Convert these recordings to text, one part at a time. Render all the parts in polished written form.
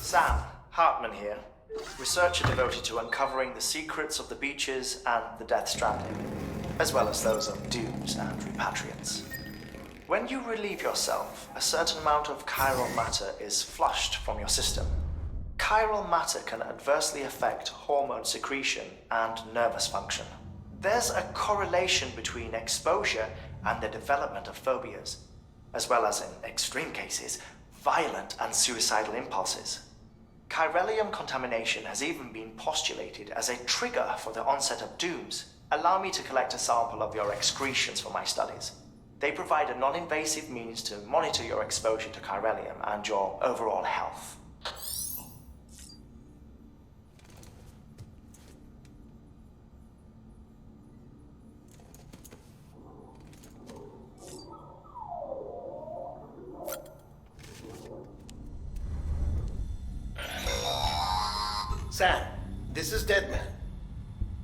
Sam, Hartman here, researcher devoted to uncovering the secrets of the beaches and the Death Stranding, as well as those of dooms and repatriants. When you relieve yourself, a certain amount of chiral matter is flushed from your system. Chiral matter can adversely affect hormone secretion and nervous function. There's a correlation between exposure and the development of phobias, as well as, in extreme cases, violent and suicidal impulses. Chiralium contamination has even been postulated as a trigger for the onset of dooms. Allow me to collect a sample of your excretions for my studies. They provide a non-invasive means to monitor your exposure to chiralium and your overall health. Sam, this is Deadman.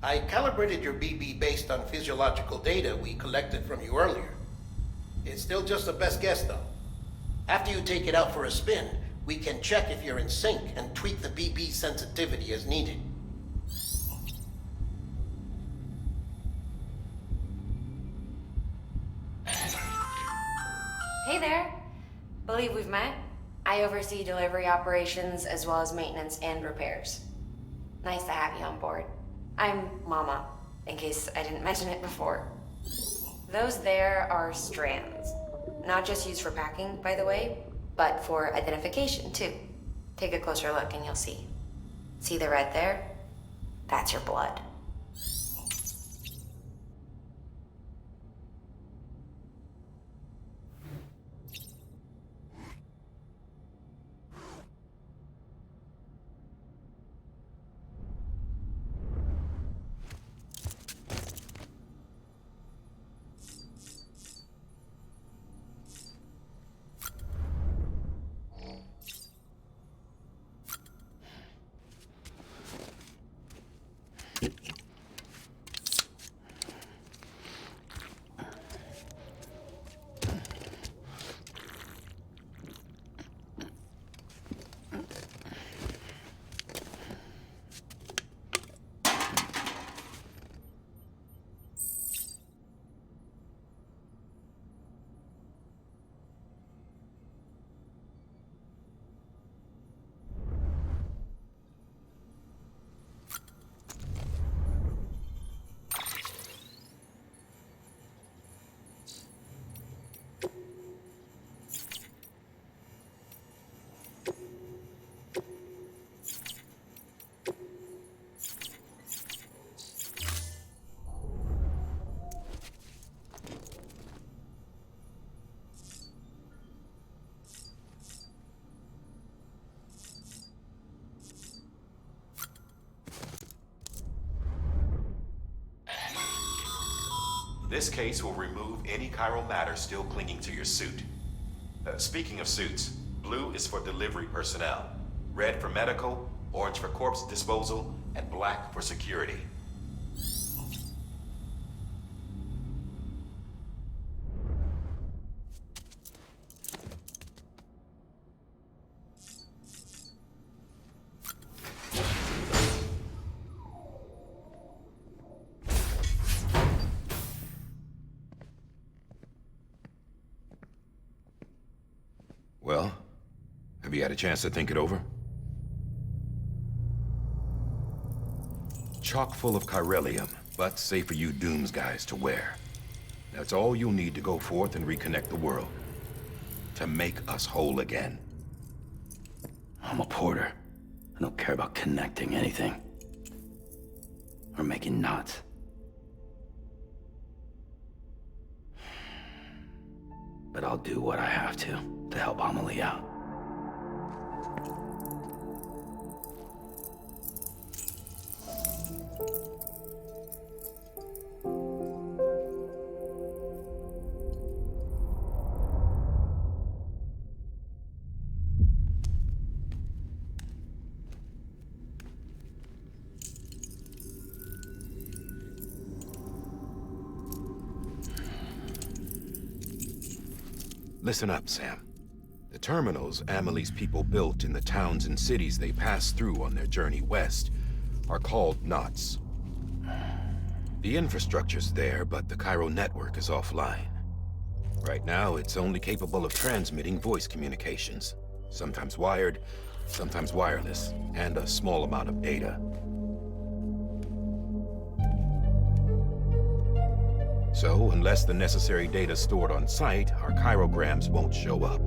I calibrated your BB based on physiological data we collected from you earlier. It's still just a best guess, though. After you take it out for a spin, we can check if you're in sync and tweak the BB sensitivity as needed. Hey there. Believe we've met. I oversee delivery operations as well as maintenance and repairs. Nice to have you on board. I'm Mama, in case I didn't mention it before. Those there are strands. Not just used for packing, by the way, but for identification, too. Take a closer look and you'll see. See the red there? That's your blood. This case will remove any chiral matter still clinging to your suit. Speaking of suits, blue is for delivery personnel, red for medical, orange for corpse disposal, and black for security. Well, have you had a chance to think it over? Chock full of chiralium, but safe for you Dooms guys to wear. That's all you'll need to go forth and reconnect the world. To make us whole again. I'm a porter. I don't care about connecting anything. Or making knots. But I'll do what I have to help Amelie out. Listen up, Sam. The terminals Amelie's people built in the towns and cities they passed through on their journey west are called knots. The infrastructure's there, but the Cairo network is offline. Right now, it's only capable of transmitting voice communications, sometimes wired, sometimes wireless, and a small amount of data. So, unless the necessary data stored on site, our chirograms won't show up.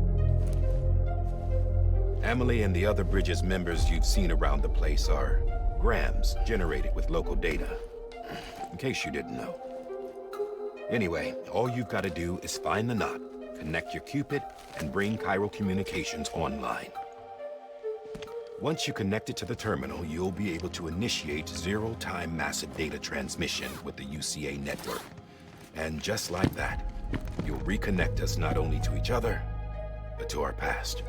Amelie and the other Bridges members you've seen around the place are grams generated with local data, in case you didn't know. Anyway, all you've got to do is find the knot, connect your Cupid, and bring Cairo communications online. Once you connect it to the terminal, you'll be able to initiate zero-time massive data transmission with the UCA network. And just like that, you'll reconnect us not only to each other, but to our past.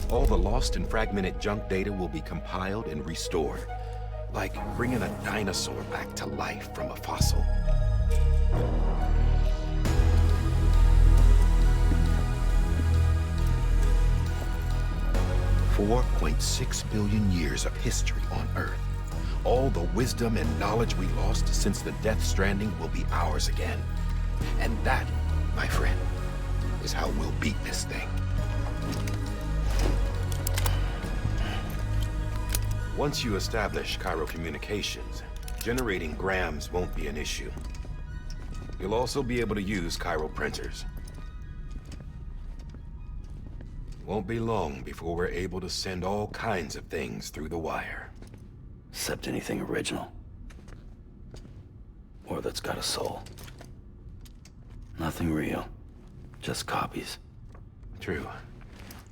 All the lost and fragmented junk data will be compiled and restored, like bringing a dinosaur back to life from a fossil. $4.6 billion years of history on Earth. All the wisdom and knowledge we lost since the Death Stranding will be ours again. And that, my friend, is how we'll beat this thing. Once you establish Cairo communications, generating grams won't be an issue. You'll also be able to use Cairo printers. Won't be long before we're able to send all kinds of things through the wire. Except anything original. Or that's got a soul. Nothing real. Just copies. True.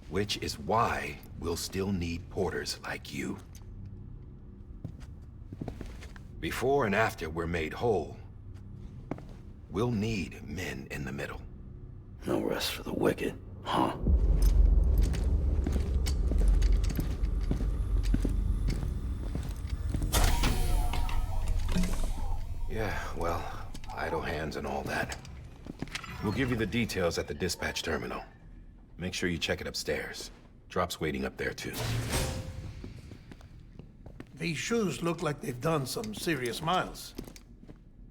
Which is why we'll still need porters like you. Before and after we're made whole, we'll need men in the middle. No rest for the wicked, huh? Yeah, well, idle hands and all that. We'll give you the details at the dispatch terminal. Make sure you check it upstairs. Drop's waiting up there, too. These shoes look like they've done some serious miles.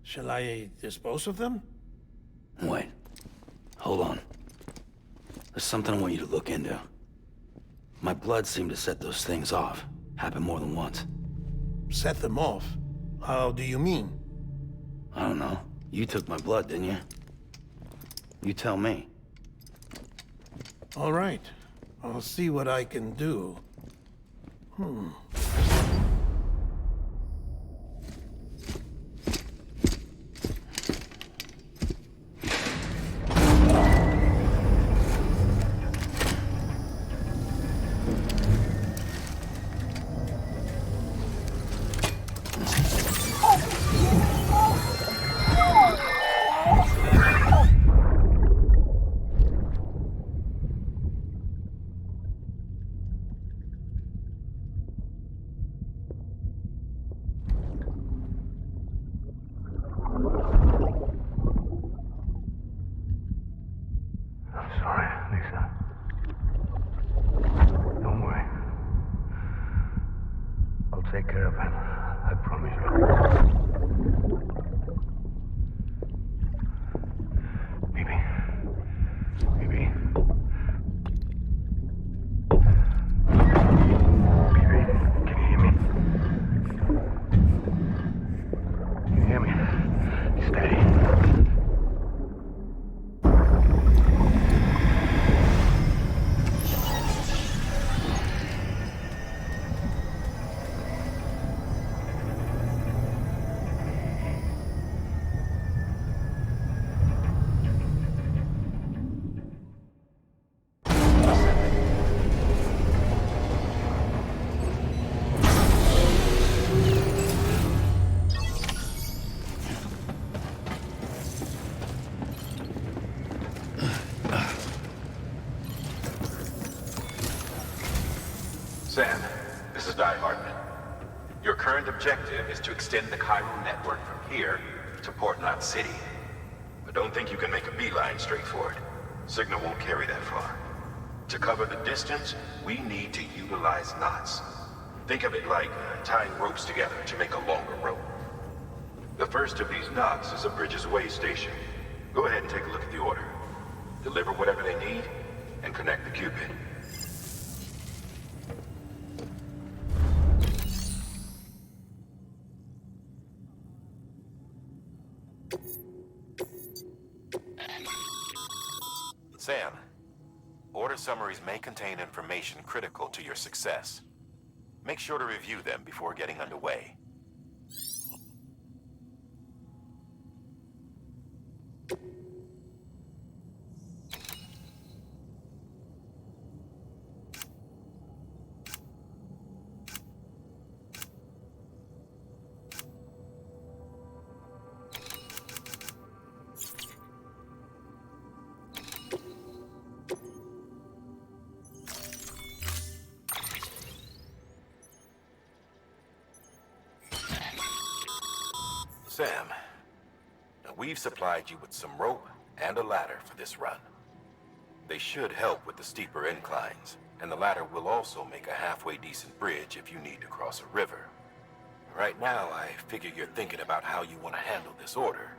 Shall I dispose of them? Wait. Hold on. There's something I want you to look into. My blood seemed to set those things off. Happened more than once. Set them off? How do you mean? I don't know. You took my blood, didn't you? You tell me. All right. I'll see what I can do. Take care of him. I promise you. Baby. Baby. Baby, can you hear me? Can you hear me? Steady. Sam, this is Di Hartman. Your current objective is to extend the Cairo network from here to Port Knot City. But don't think you can make a beeline straight for it. Signal won't carry that far. To cover the distance, we need to utilize knots. Think of it like tying ropes together to make a longer rope. The first of these knots is a Bridges Way station. Go ahead and take a look at the order. Deliver whatever they need, and connect the Cupid. Sam, order summaries may contain information critical to your success. Make sure to review them before getting underway. Sam, we've supplied you with some rope and a ladder for this run. They should help with the steeper inclines, and the ladder will also make a halfway decent bridge if you need to cross a river. Right now, I figure you're thinking about how you want to handle this order.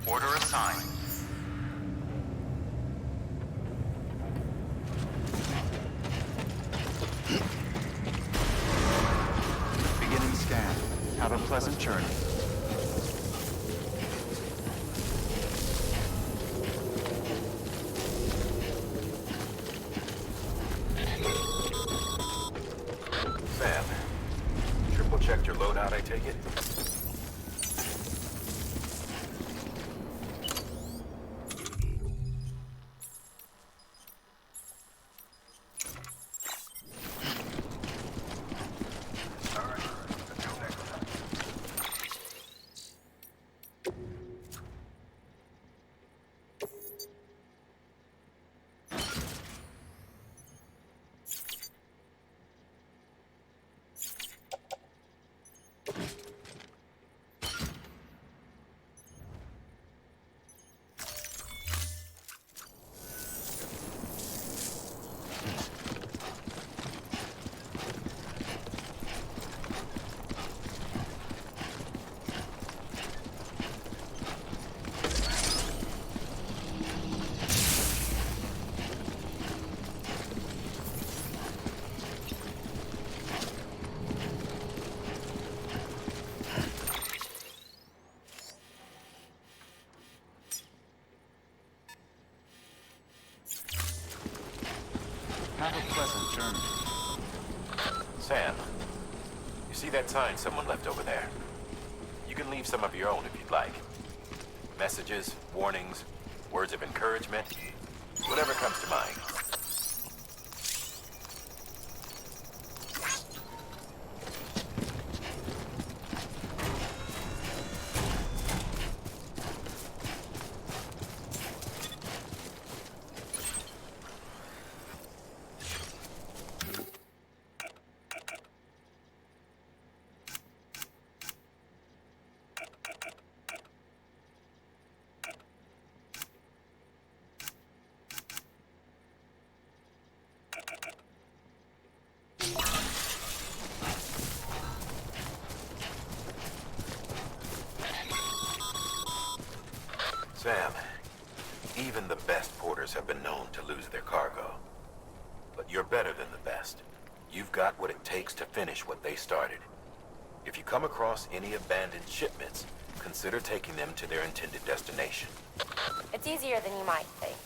Order assigned. Beginning scan. Have a pleasant journey. Sam, triple checked your loadout, I take it? Have a pleasant journey. Sam, you see that sign someone left over there? You can leave some of your own if you'd like. Messages, warnings, words of encouragement, whatever comes to mind. Sam, even the best porters have been known to lose their cargo. But you're better than the best. You've got what it takes to finish what they started. If you come across any abandoned shipments, consider taking them to their intended destination. It's easier than you might think.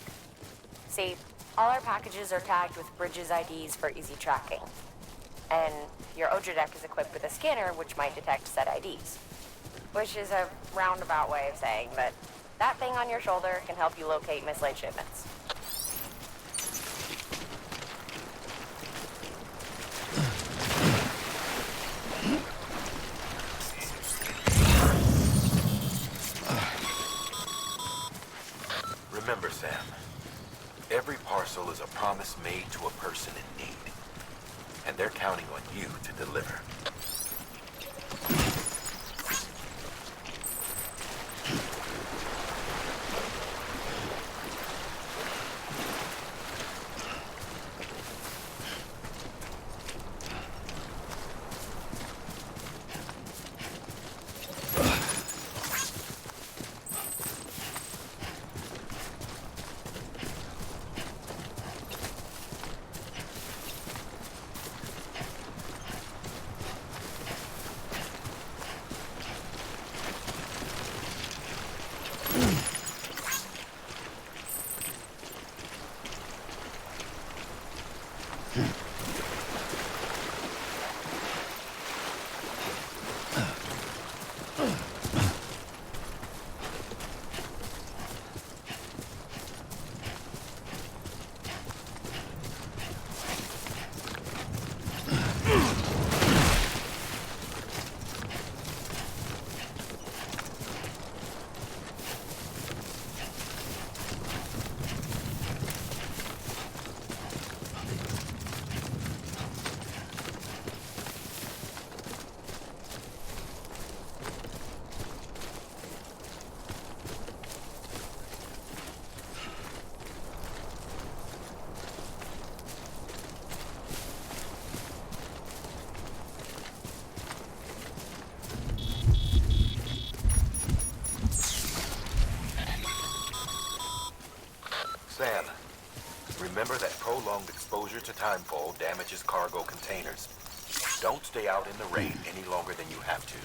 See, all our packages are tagged with Bridges IDs for easy tracking. And your Odra deck is equipped with a scanner which might detect said IDs. Which is a roundabout way of saying that that thing on your shoulder can help you locate mislaid shipments. Remember, Sam, every parcel is a promise made to a person in need. And they're counting on you to deliver. Sam, remember that prolonged exposure to timefall damages cargo containers. Don't stay out in the rain any longer than you have to.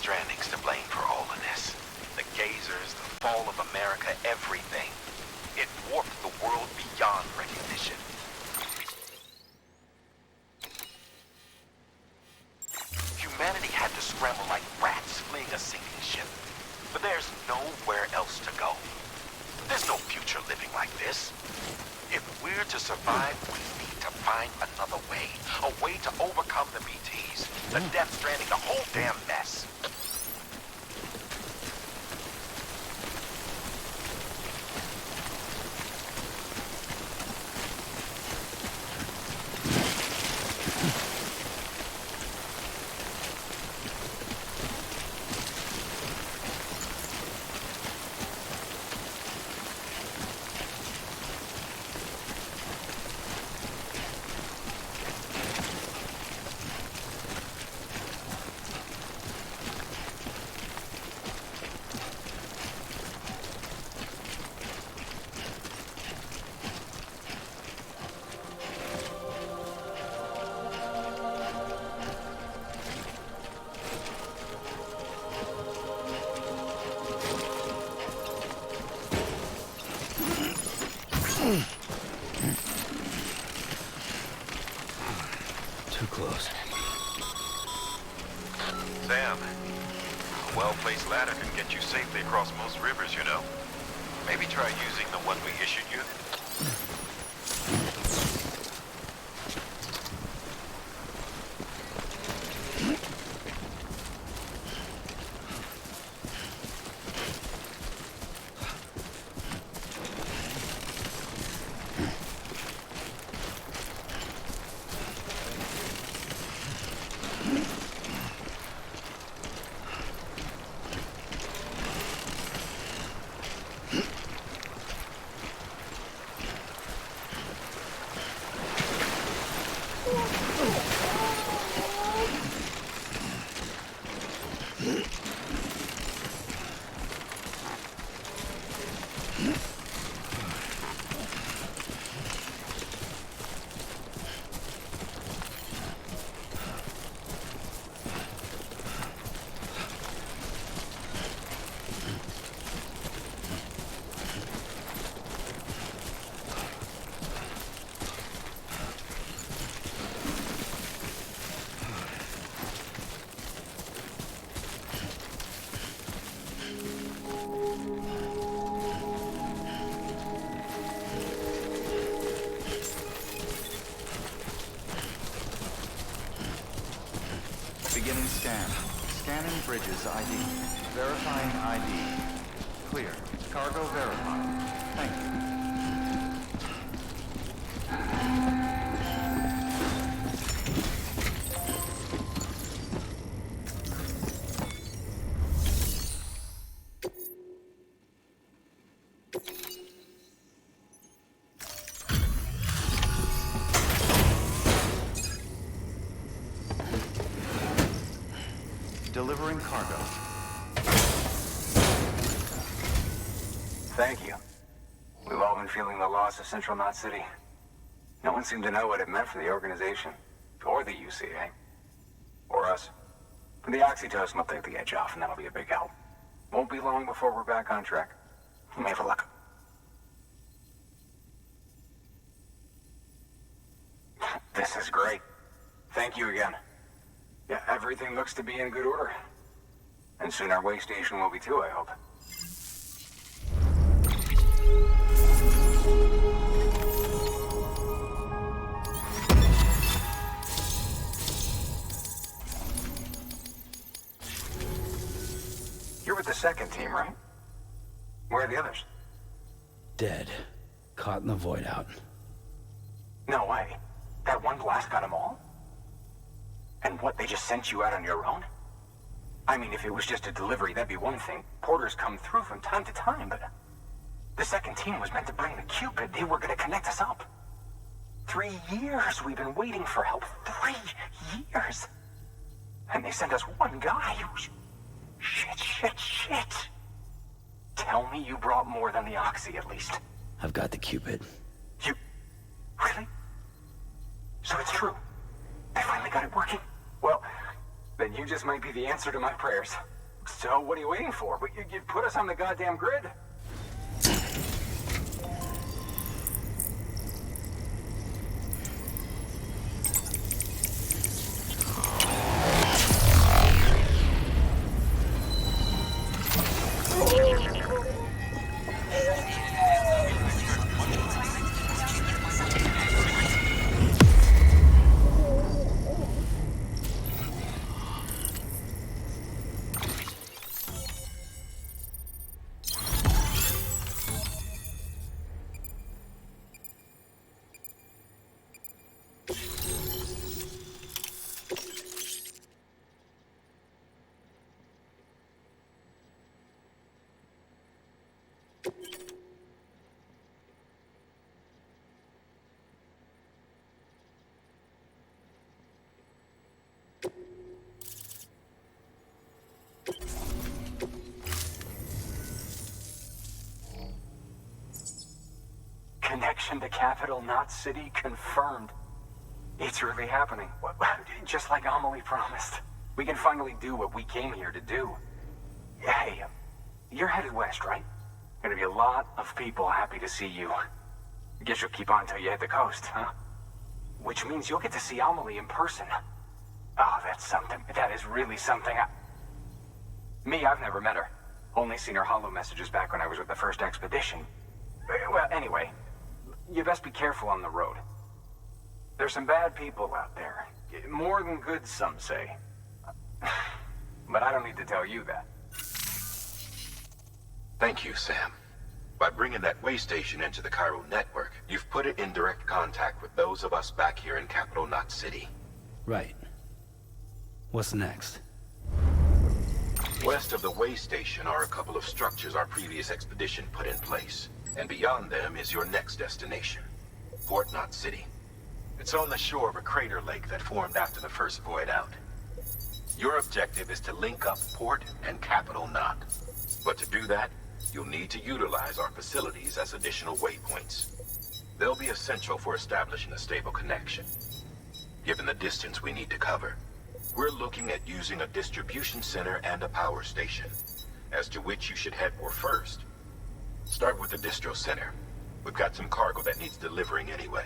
Stranding's to blame for all of this. The gazers, the fall of America, everything. It warped the world beyond recognition. Humanity had to scramble like rats fleeing a sinking ship. But there's nowhere else to go. There's no future living like this. If we're to survive, we need to find another way. A way to overcome the BTs, the Death Stranding, the whole damn mess. Too close. Sam, a well-placed ladder can get you safely across most rivers, you know. Maybe try using the one we issued you. Beginning scan. Scanning bridges ID. Verifying ID. Clear. Cargo verified. Thank you. Delivering cargo. Thank you. We've all been feeling the loss of Central Knot City. No one seemed to know what it meant for the organization, or the UCA, or us. The oxytocin will take the edge off, and that'll be a big help. Won't be long before we're back on track. You may have luck. This is great. Thank you again. Yeah, everything looks to be in good order. And soon our way station will be too, I hope. You're with the second team, right? Where are the others? Dead. Caught in the void out. No way. That one blast got them all? And what, they just sent you out on your own? I mean, if it was just a delivery, that'd be one thing. Porters come through from time to time, but... The second team was meant to bring the Cupid. They were gonna connect us up. 3 years we've been waiting for help. 3 years! And they sent us one guy who's... Shit. Tell me you brought more than the Oxy, at least. I've got the Cupid. You... Really? So it's true. They finally got it working. Well, then you just might be the answer to my prayers. So what are you waiting for? You put us on the goddamn grid. Connection to capital, not city, confirmed. It's really happening. Just like Amelie promised. We can finally do what we came here to do. Hey, you're headed west, right? Gonna be a lot of people happy to see you. I guess you'll keep on till you hit the coast, huh? Which means you'll get to see Amelie in person. Oh, that's something. That is really something. Me, I've never met her. Only seen her holo messages back when I was with the first expedition. Well, anyway, you best be careful on the road. There's some bad people out there. More than good, some say. But I don't need to tell you that. Thank you, Sam. By bringing that way station into the Cairo network, you've put it in direct contact with those of us back here in Capital Knot City. Right. What's next? West of the way station are a couple of structures our previous expedition put in place. And beyond them is your next destination, Port Knot City. It's on the shore of a crater lake that formed after the first void out. Your objective is to link up Port and Capital Knot. But to do that, you'll need to utilize our facilities as additional waypoints. They'll be essential for establishing a stable connection. Given the distance we need to cover, we're looking at using a distribution center and a power station, as to which you should head for first. Start with the distro center. We've got some cargo that needs delivering anyway.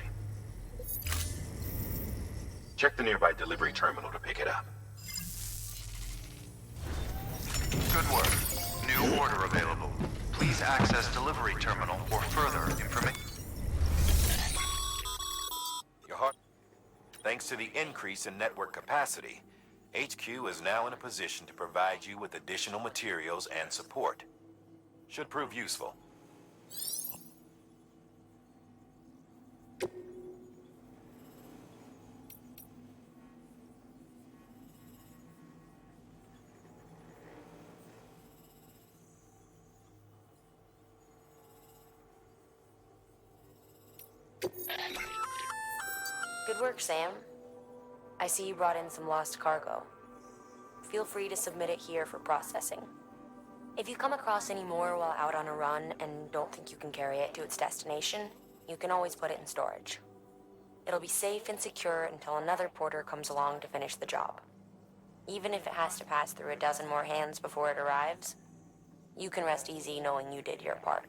Check the nearby delivery terminal to pick it up. Good work. New order available. Please access delivery terminal for further information. Your heart. Thanks to the increase in network capacity, HQ is now in a position to provide you with additional materials and support. Should prove useful. Good work, Sam. I see you brought in some lost cargo. Feel free to submit it here for processing. If you come across any more while out on a run and don't think you can carry it to its destination, you can always put it in storage. It'll be safe and secure until another porter comes along to finish the job. Even if it has to pass through a dozen more hands before it arrives, you can rest easy knowing you did your part.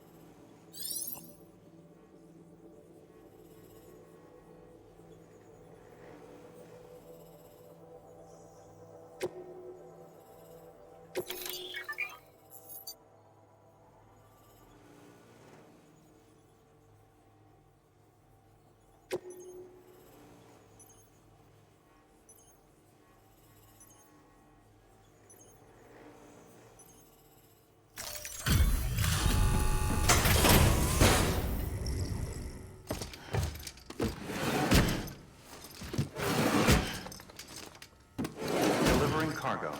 Delivering cargo.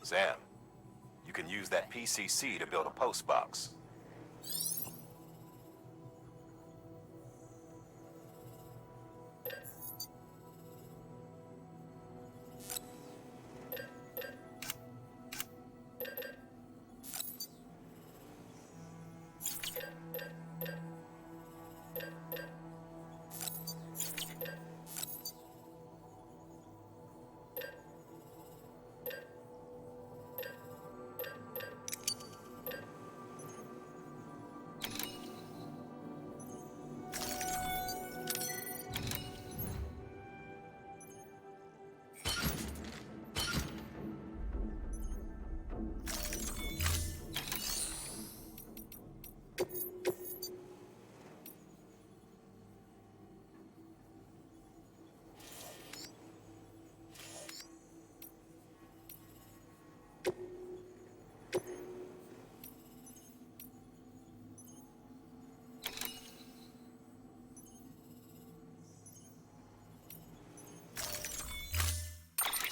Sam, you can use that PCC to build a post box.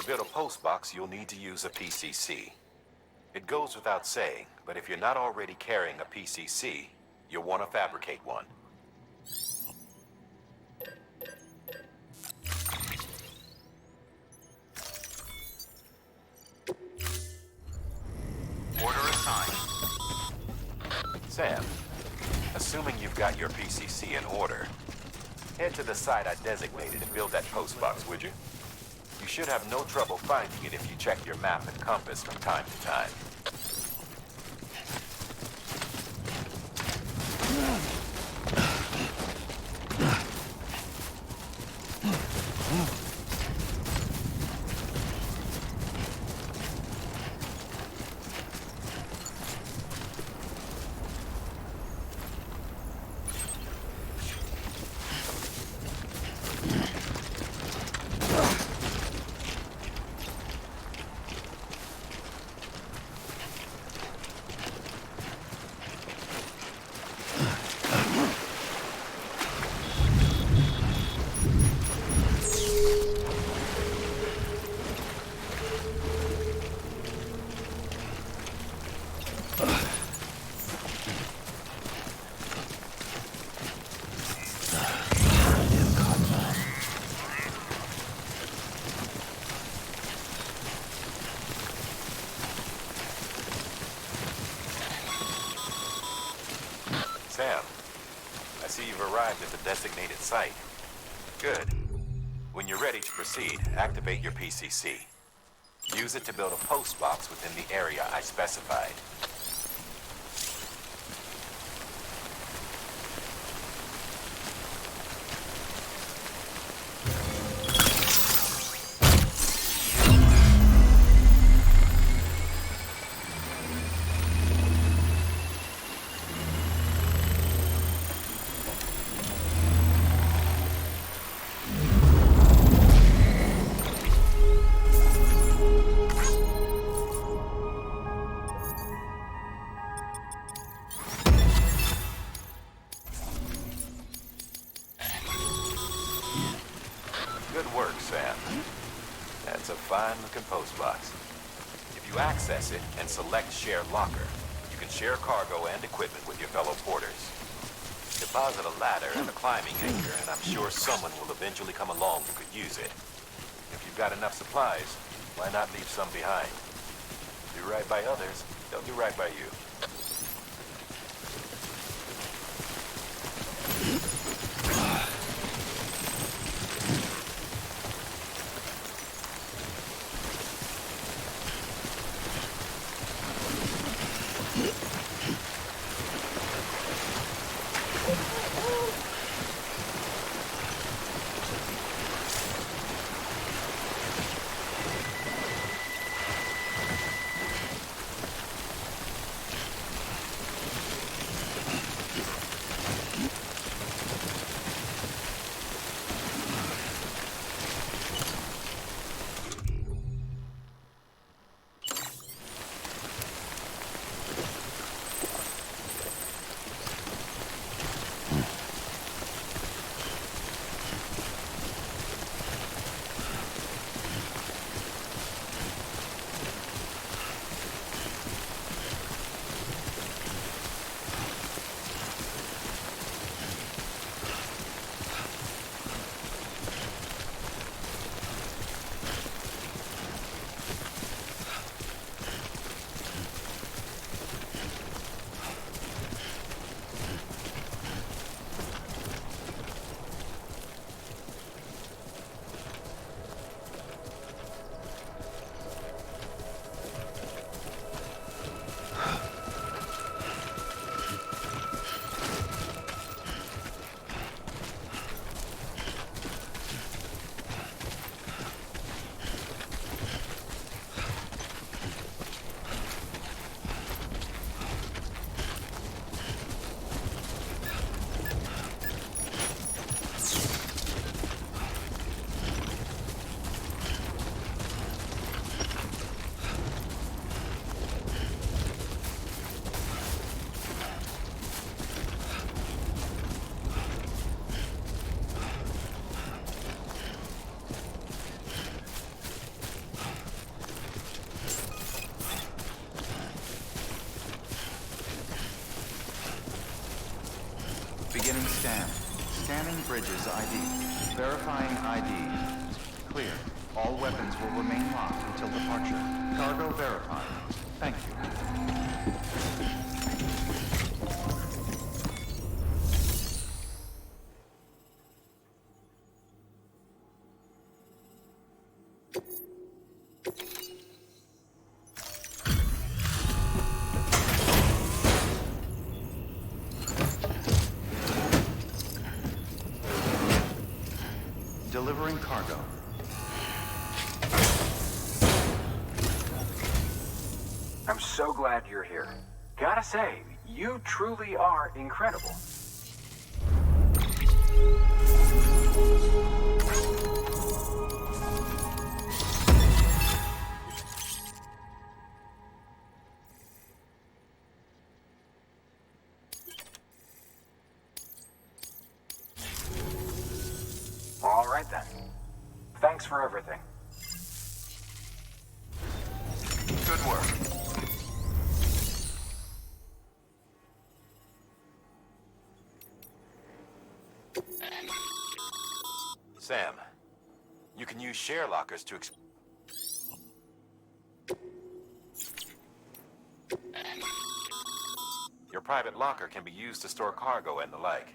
To build a post box, you'll need to use a PCC. It goes without saying, but if you're not already carrying a PCC, you'll want to fabricate one. Order assigned. Sam, assuming you've got your PCC in order, head to the site I designated and build that post box, would you? You should have no trouble finding it if you check your map and compass from time to time. Sam, I see you've arrived at the designated site. Good. When you're ready to proceed, activate your PCC. Use it to build a post box within the area I specified. Good work, Sam. That's a fine-looking post box. If you access it and select Share Locker, you can share cargo and equipment with your fellow porters. Deposit a ladder and a climbing anchor, and I'm sure someone will eventually come along who could use it. If you've got enough supplies, why not leave some behind? Do right by others, they'll do right by you. Scan. Scanning bridges ID. Verifying ID. Clear. All weapons will remain locked until departure. Cargo verified. Thank you. Delivering cargo. I'm so glad you're here. Gotta say, you truly are incredible. All right then. Thanks for everything. Good work. Sam, you can use share lockers to Your private locker can be used to store cargo and the like.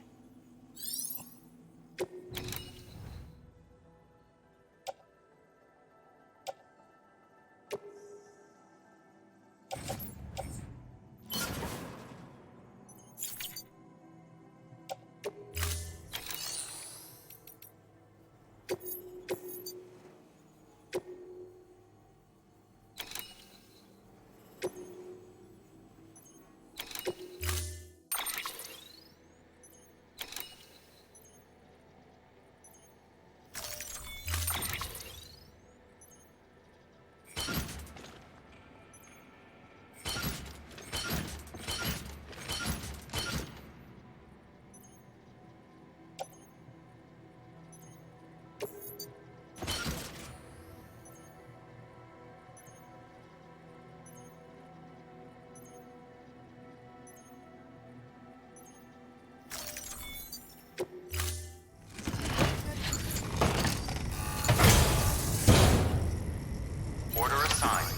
Order assigned.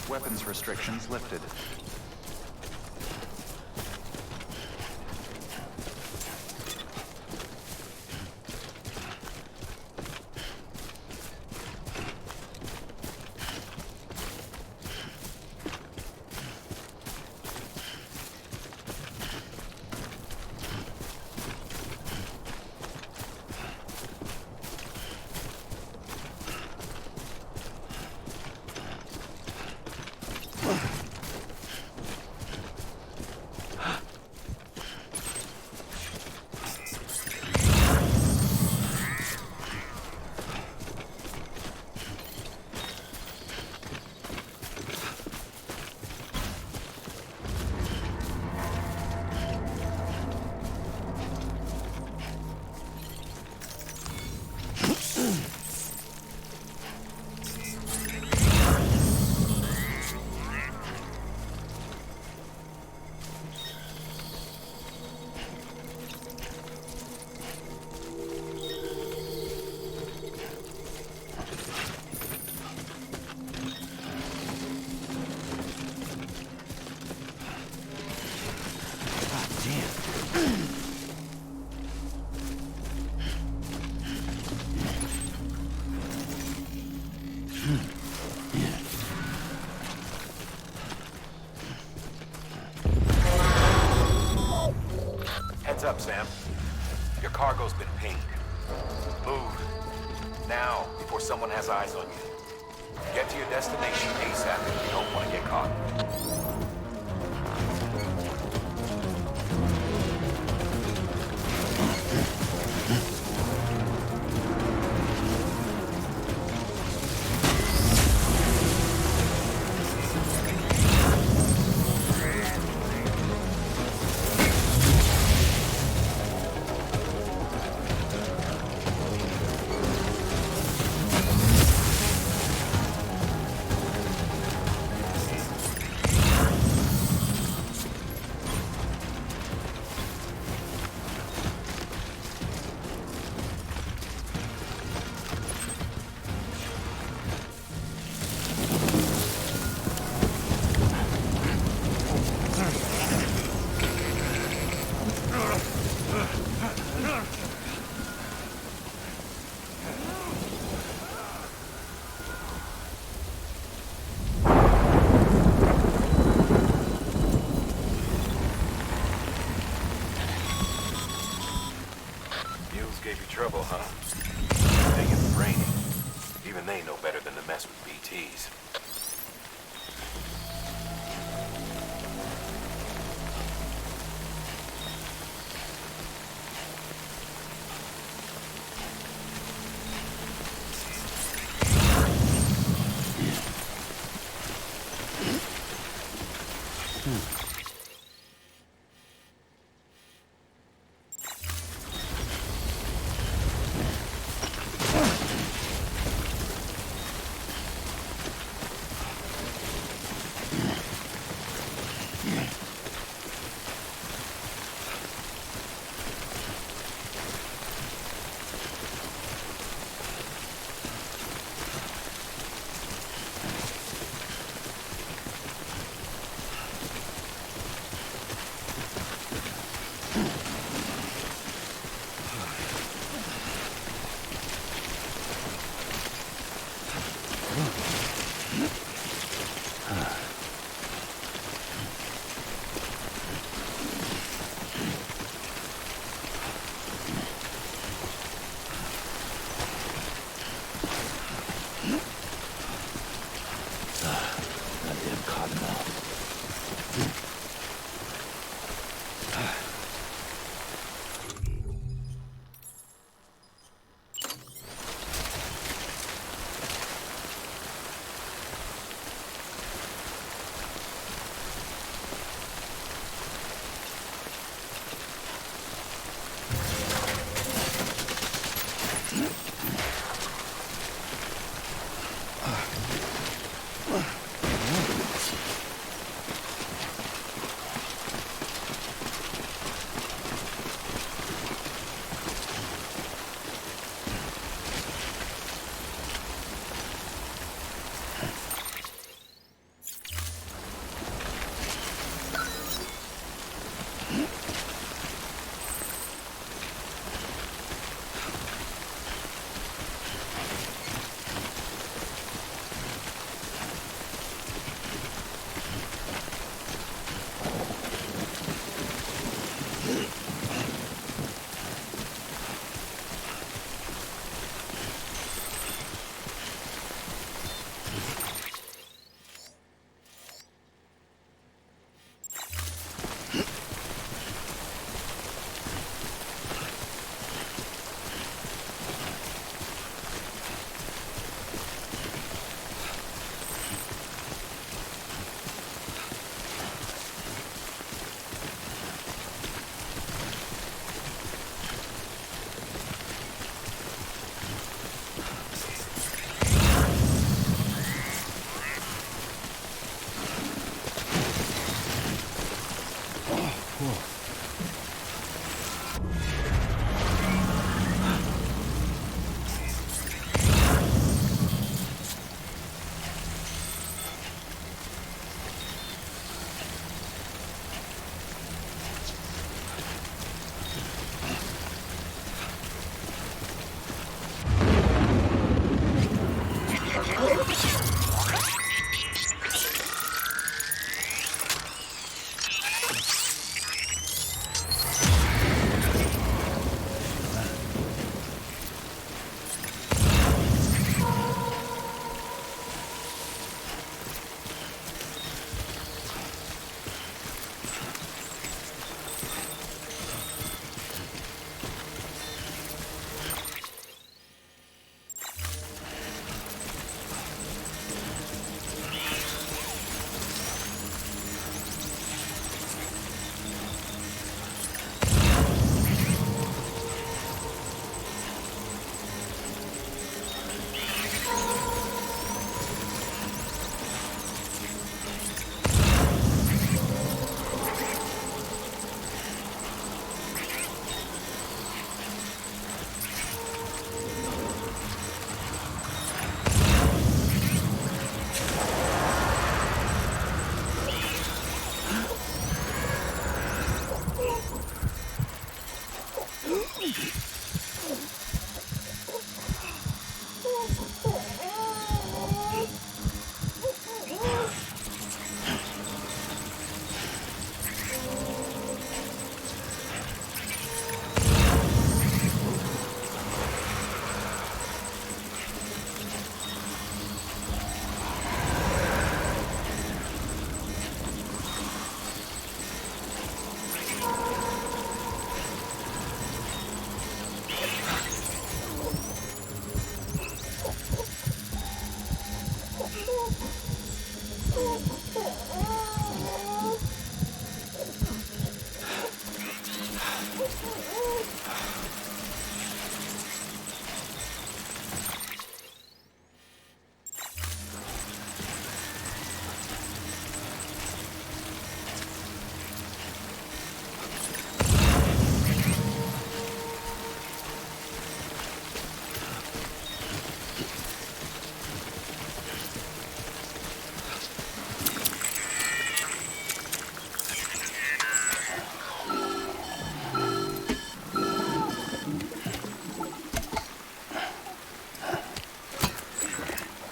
Weapons restrictions lifted. Heads up, Sam. Your cargo's been pinged. Move. Now, before someone has eyes on you. Get to your destination ASAP if you don't want to get caught. Gave you trouble, huh? They get brainy. Even they know better than to mess with BTs.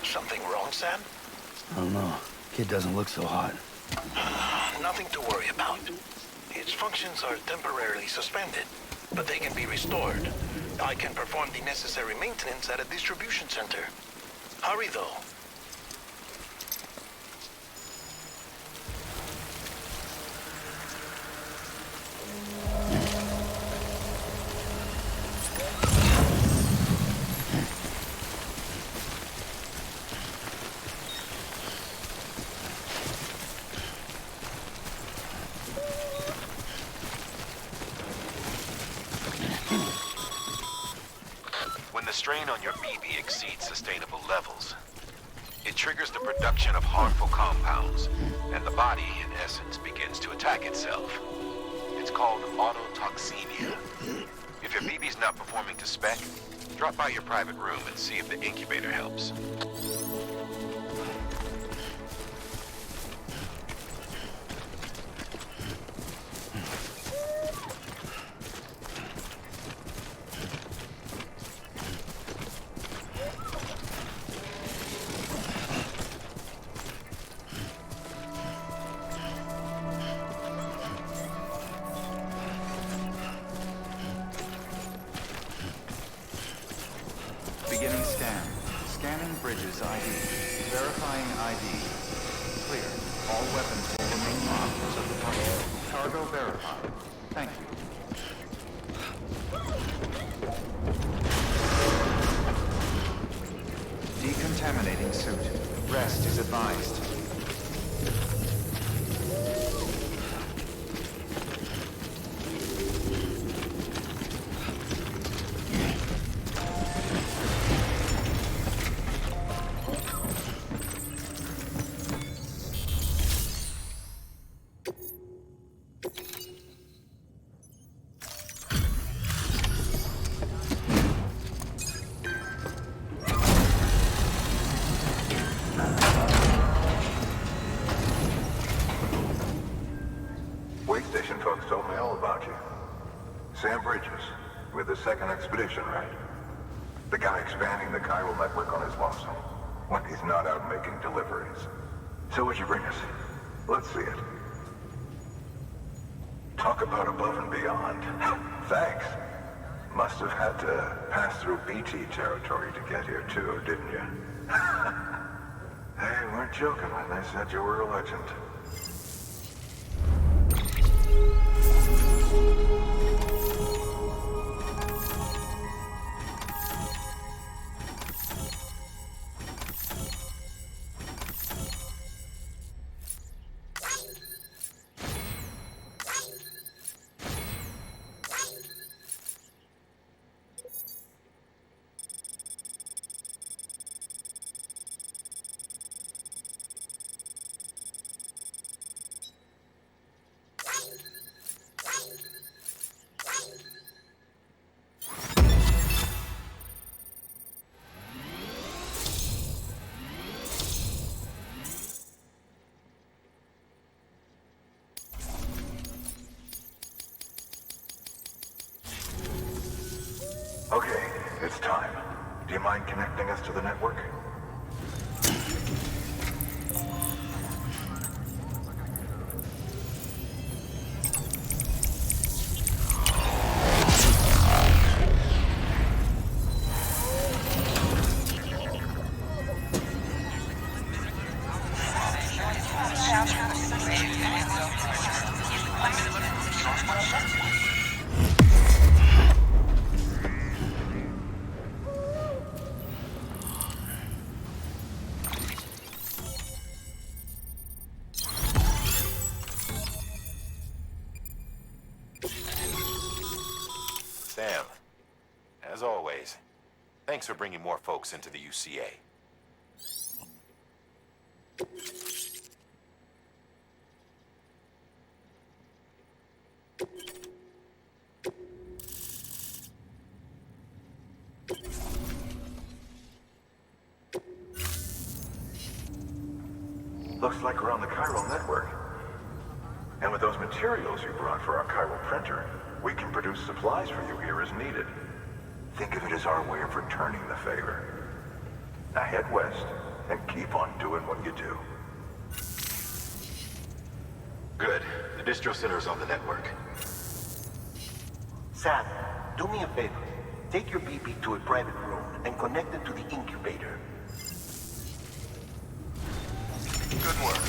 Something wrong, Sam? I don't know. Kid doesn't look so hot. Nothing to worry about. Its functions are temporarily suspended, but they can be restored. I can perform the necessary maintenance at a distribution center. Hurry, though. When the strain on your BB exceeds sustainable levels, it triggers the production of harmful compounds, and the body, in essence, begins to attack itself. It's called autotoxemia. If your BB's not performing to spec, drop by your private room and see if the incubator helps. Beginning scan. Scanning bridges ID. Verifying ID. Clear. All weapons will remain locked until departure. Cargo verified. Thank you. Decontaminating suit. Rest is advised. Wait station folks told me all about you. Sam Bridges, with the second expedition, right? The guy expanding the chiral network on his lonesome, when he's not out making deliveries. So what'd you bring us? Let's see it. Talk about above and beyond. Thanks. Must have had to pass through BT territory to get here too, didn't you? They weren't joking when they said you were a legend. Okay, it's time. Do you mind connecting us to the network? Thanks for bringing more folks into the UCA. Looks like we're on the chiral network. And with those materials you brought for our chiral printer, we can produce supplies for you here as needed. Think of it as our way of returning the favor. Now head west and keep on doing what you do. Good. The distro center is on the network. Sam, do me a favor. Take your BB to a private room and connect it to the incubator. Good work.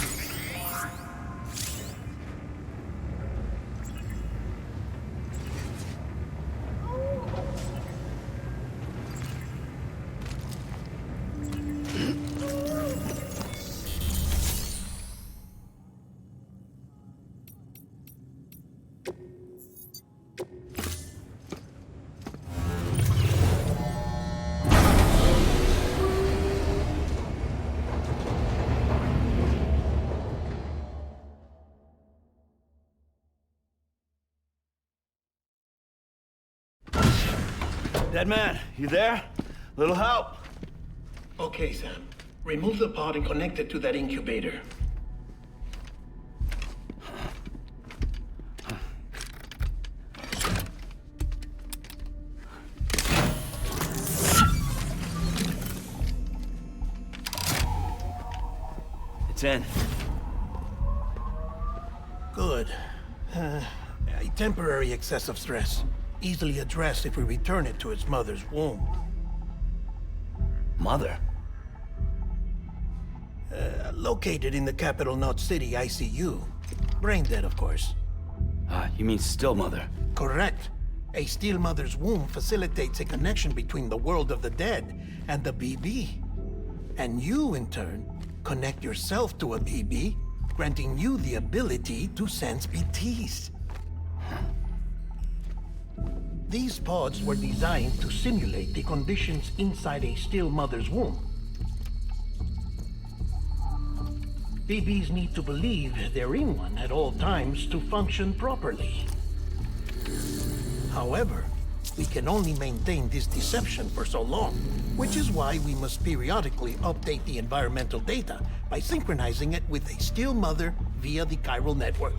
Dead man, you there? Little help? Okay, Sam. Remove the pod and connect it to that incubator. It's in. Good. A temporary excessive stress. Easily addressed if we return it to its mother's womb. Mother? Located in the capital Knot City ICU. Brain dead, of course. You mean still mother? Correct. A still mother's womb facilitates a connection between the world of the dead and the BB. And you, in turn, connect yourself to a BB, granting you the ability to sense BTs. These pods were designed to simulate the conditions inside a still mother's womb. BBs need to believe they're in one at all times to function properly. However, we can only maintain this deception for so long, which is why we must periodically update the environmental data by synchronizing it with a still mother via the chiral network.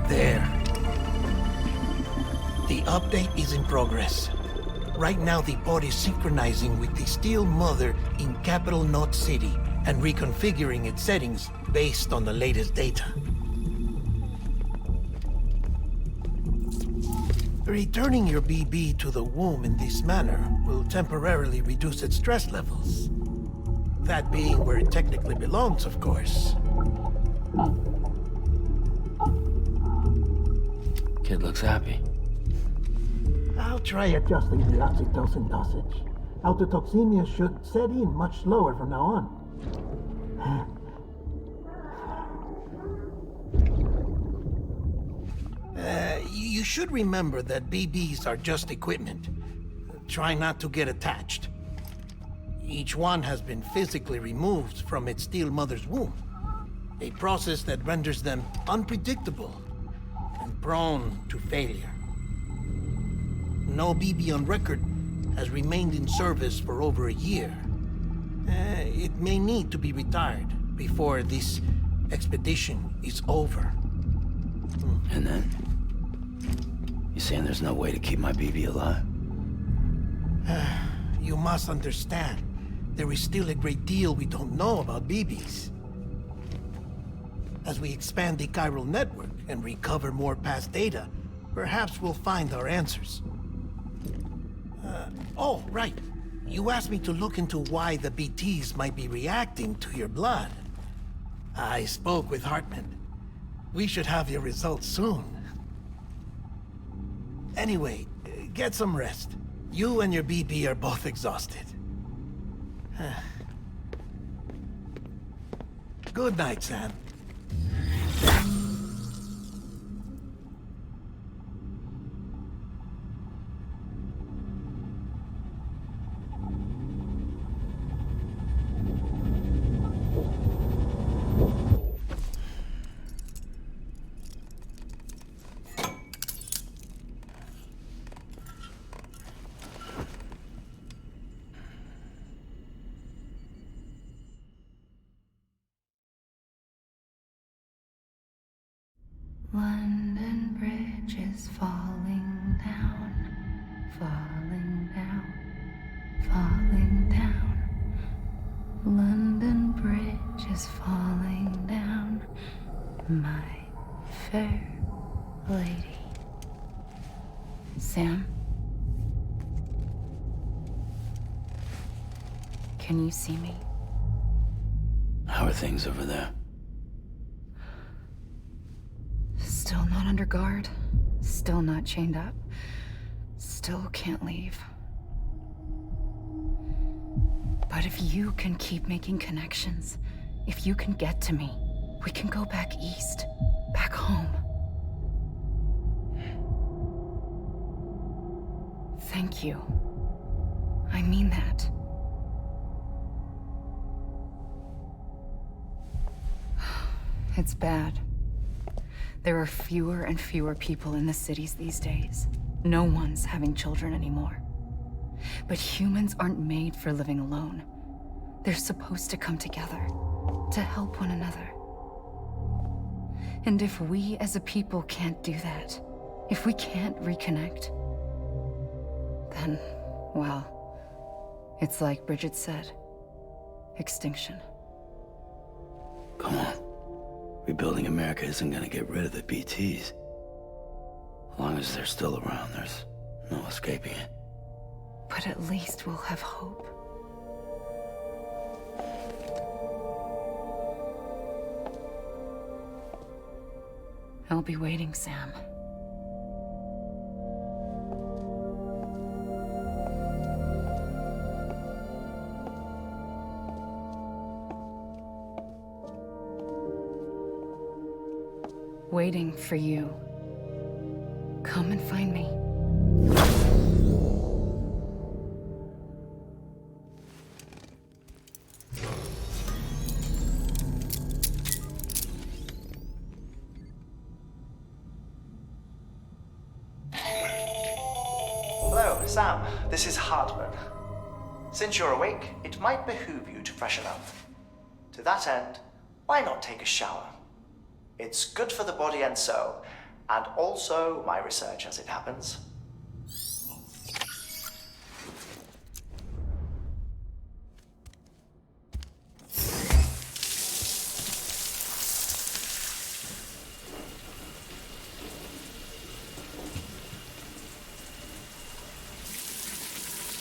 There. The update is in progress. Right now, the pod is synchronizing with the still mother in capital Knot City and reconfiguring its settings based on the latest data. Returning your BB to the womb in this manner will temporarily reduce its stress levels. That being where it technically belongs, of course. Kid looks happy. I'll try adjusting the oxytocin dosage. Autotoxemia should set in much slower from now on. You should remember that BBs are just equipment. Try not to get attached. Each one has been physically removed from its still mother's womb. A process that renders them unpredictable and prone to failure. No BB on record has remained in service for over a year. It may need to be retired before this expedition is over. And then? You saying there's no way to keep my BB alive? You must understand, there is still a great deal we don't know about BBs. As we expand the chiral network and recover more past data, perhaps we'll find our answers. Oh, right. You asked me to look into why the BTs might be reacting to your blood. I spoke with Hartman. We should have your results soon. Anyway, get some rest. You and your BB are both exhausted. Good night, Sam. Bridge is falling down, falling down, falling down. London Bridge is falling down, my fair lady. Sam? Can you see me? How are things over there? Still not under guard. Still not chained up. Still can't leave. But if you can keep making connections, if you can get to me, we can go back east, back home. Thank you. I mean that. It's bad. There are fewer and fewer people in the cities these days. No one's having children anymore. But humans aren't made for living alone. They're supposed to come together, to help one another. And if we as a people can't do that, if we can't reconnect, then, well, it's like Bridget said, extinction. Come on. Rebuilding America isn't gonna get rid of the BTs. As long as they're still around, there's no escaping it. But at least we'll have hope. I'll be waiting, Sam. Waiting for you. Come and find me. Hello, Sam. This is Hardman. Since you're awake, it might behoove you to freshen up. To that end, why not take a shower? It's good for the body and soul, and also my research as it happens.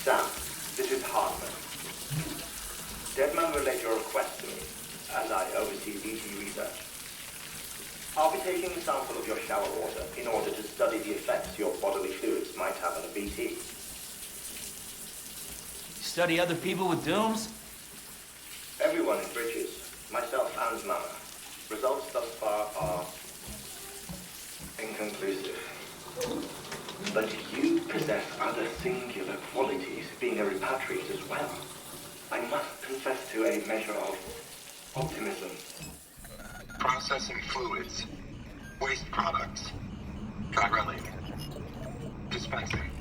Sam, this is Hardman. Deadman relayed your request to me, as I oversee BT research. I'll be taking a sample of your shower water in order to study the effects your bodily fluids might have on a BT. Study other people with dooms? Everyone in Bridges, myself and Mama. Results thus far are inconclusive. But you possess other singular qualities, being a repatriate as well. I must confess to a measure of optimism. Processing fluids. Waste products. Drilling. Dispensing.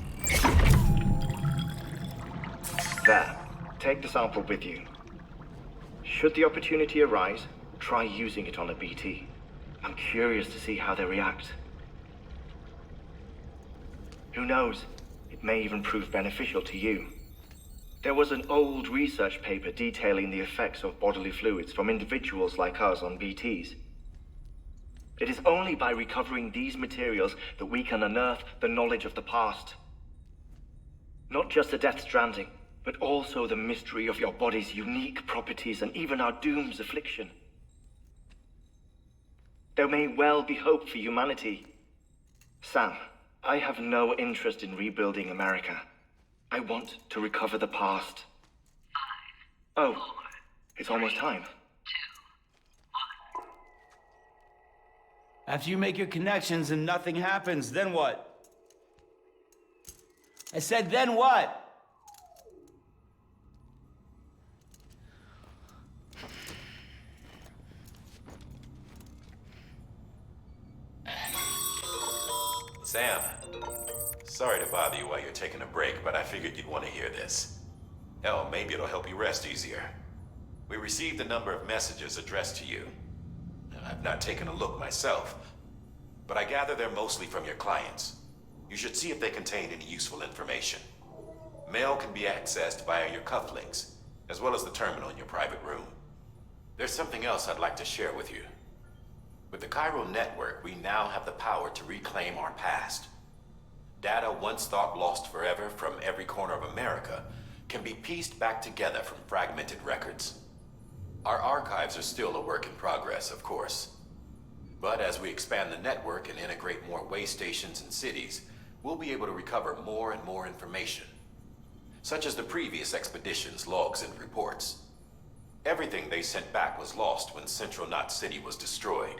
There. Take the sample with you. Should the opportunity arise, try using it on a BT. I'm curious to see how they react. Who knows? It may even prove beneficial to you. There was an old research paper detailing the effects of bodily fluids from individuals like us on BTs. It is only by recovering these materials that we can unearth the knowledge of the past. Not just the Death Stranding, but also the mystery of your body's unique properties and even our doom's affliction. There may well be hope for humanity. Sam, I have no interest in rebuilding America. I want to recover the past. 5, oh, 4, it's almost time. 2, 1. After you make your connections and nothing happens, then what? I said, then what? Sam, sorry to bother you while you're taking a break, but I figured you'd want to hear this. Hell, maybe it'll help you rest easier. We received a number of messages addressed to you. I've not taken a look myself, but I gather they're mostly from your clients. You should see if they contain any useful information. Mail can be accessed via your cufflinks, as well as the terminal in your private room. There's something else I'd like to share with you. With the Cairo network, we now have the power to reclaim our past. Data once thought lost forever from every corner of America can be pieced back together from fragmented records. Our archives are still a work in progress, of course. But as we expand the network and integrate more way stations and cities, we'll be able to recover more and more information, such as the previous expedition's logs and reports. Everything they sent back was lost when Central Knot City was destroyed.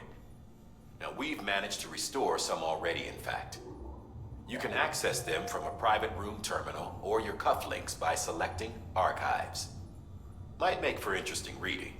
Now, we've managed to restore some already, in fact. You can access them from a private room terminal or your cufflinks by selecting Archives. Might make for interesting reading.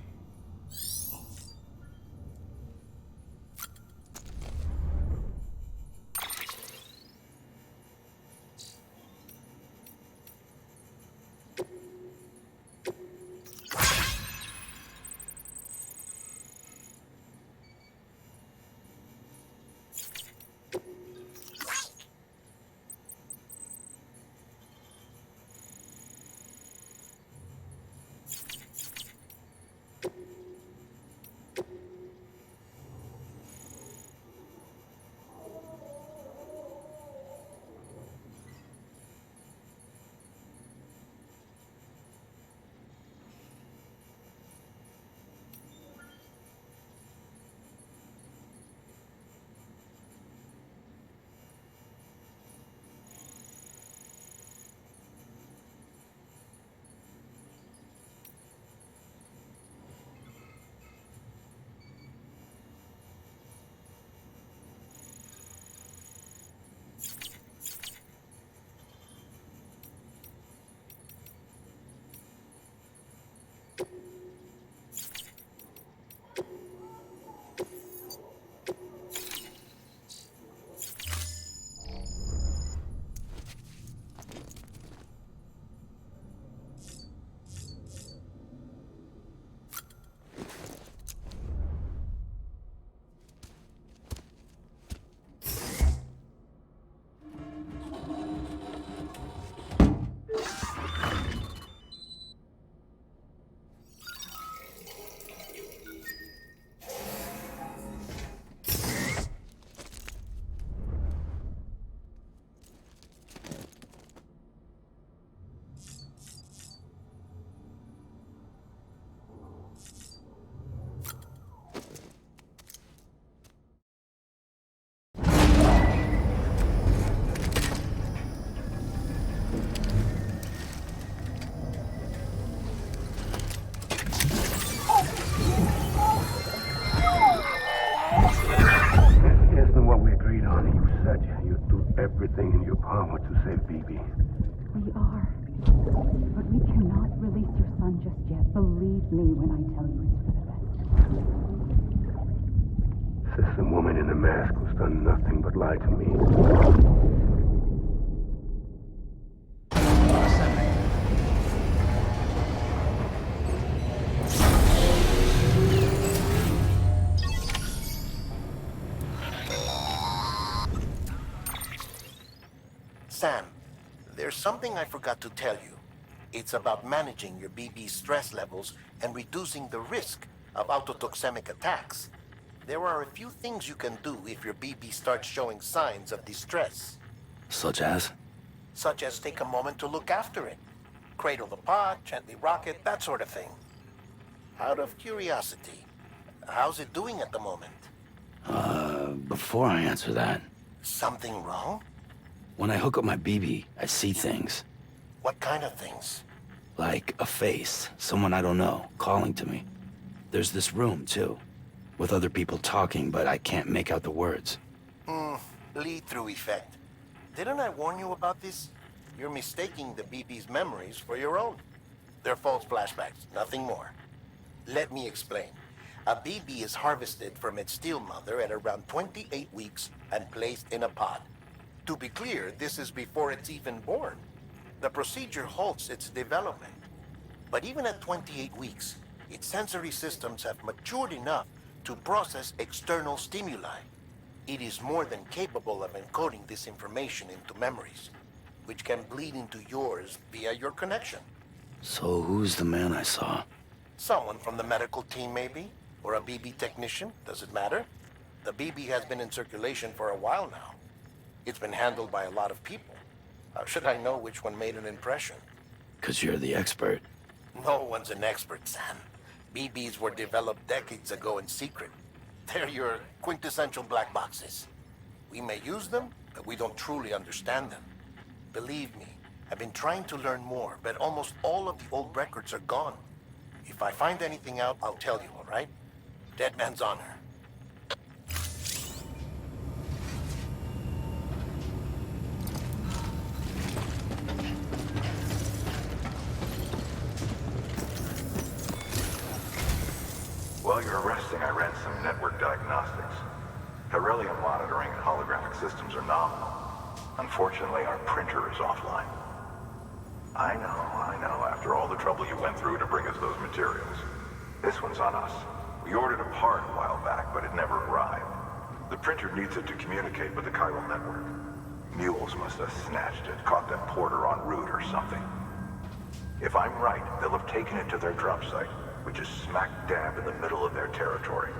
Everything in your power to save BB. We are. But we cannot release your son just yet. Believe me when I tell you it's for the best. System woman in the mask who's done nothing but lie to me. Sam, there's something I forgot to tell you. It's about managing your BB stress levels and reducing the risk of autotoxemic attacks. There are a few things you can do if your BB starts showing signs of distress. Such as? Such as take a moment to look after it. Cradle the pod, gently rock it, that sort of thing. Out of curiosity, how's it doing at the moment? Before I answer that... Something wrong? When I hook up my BB, I see things. What kind of things? Like a face, someone I don't know, calling to me. There's this room, too, with other people talking, but I can't make out the words. Lead-through effect. Didn't I warn you about this? You're mistaking the BB's memories for your own. They're false flashbacks, nothing more. Let me explain. A BB is harvested from its steel mother at around 28 weeks and placed in a pod. To be clear, this is before it's even born. The procedure halts its development. But even at 28 weeks, its sensory systems have matured enough to process external stimuli. It is more than capable of encoding this information into memories, which can bleed into yours via your connection. So who's the man I saw? Someone from the medical team, maybe? Or a BB technician? Does it matter? The BB has been in circulation for a while now. It's been handled by a lot of people. How should I know which one made an impression? 'Cause you're the expert. No one's an expert, Sam. BBs were developed decades ago in secret. They're your quintessential black boxes. We may use them, but we don't truly understand them. Believe me, I've been trying to learn more, but almost all of the old records are gone. If I find anything out, I'll tell you, all right? Dead man's honor. While you're resting, I ran some network diagnostics. Beryllium monitoring and holographic systems are nominal. Unfortunately, our printer is offline. I know, after all the trouble you went through to bring us those materials. This one's on us. We ordered a part a while back, but it never arrived. The printer needs it to communicate with the chiral network. Mules must have snatched it, caught that porter en route or something. If I'm right, they'll have taken it to their drop site, which is smack dab in the middle of their territory.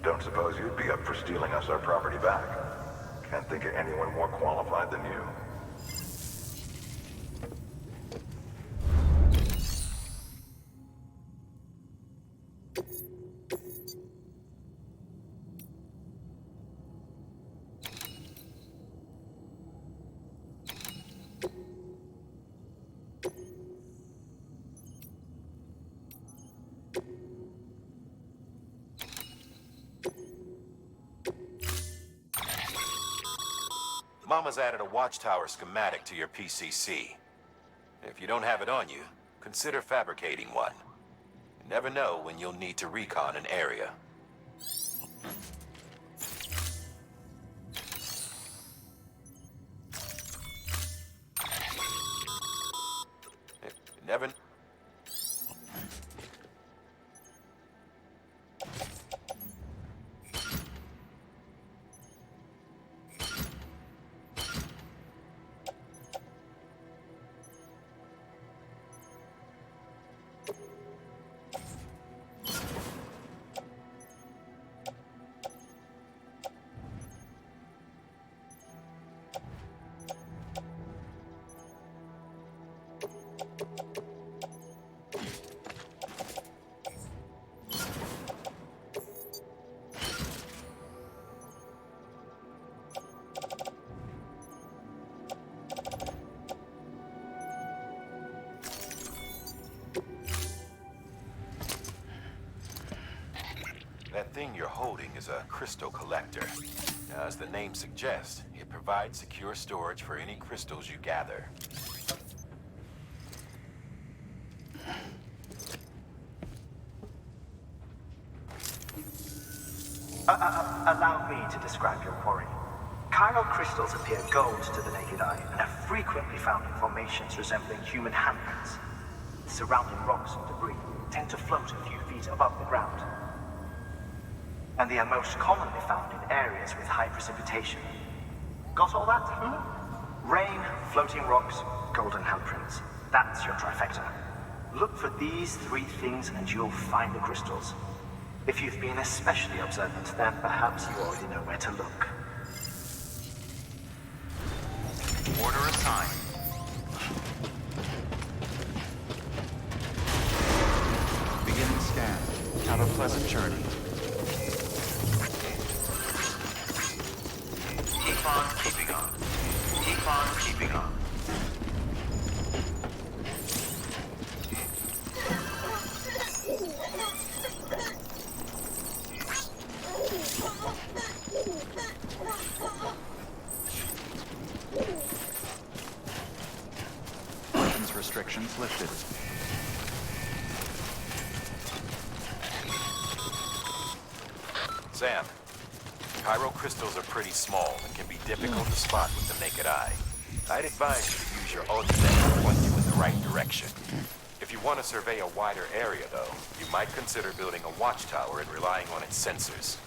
Don't suppose you'd be up for stealing us our property back? Can't think of anyone more qualified than you. Mama's added a watchtower schematic to your PCC. If you don't have it on you, consider fabricating one. You never know when you'll need to recon an area. You never... That thing you're holding is a crystal collector. Now, as the name suggests, it provides secure storage for any crystals you gather. Allow me to describe your quarry. Chiral crystals appear gold to the naked eye and are frequently found in formations resembling human handprints. Surrounding rocks and debris tend to float a few feet above the ground. And they are most commonly found in areas with high precipitation. Got all that? Rain, floating rocks, golden handprints. That's your trifecta. Look for these three things and you'll find the crystals. If you've been especially observant, then perhaps you already know where to look. Order assigned. Beginning scan. Have a pleasant journey. Keep on keeping on. Keep on keeping on. Weapons restrictions lifted. Sam, chiral crystals are pretty small and can be difficult to spot with the naked eye. I'd advise you to use your ultimate to point you in the right direction. If you want to survey a wider area, though, you might consider building a watchtower and relying on its sensors.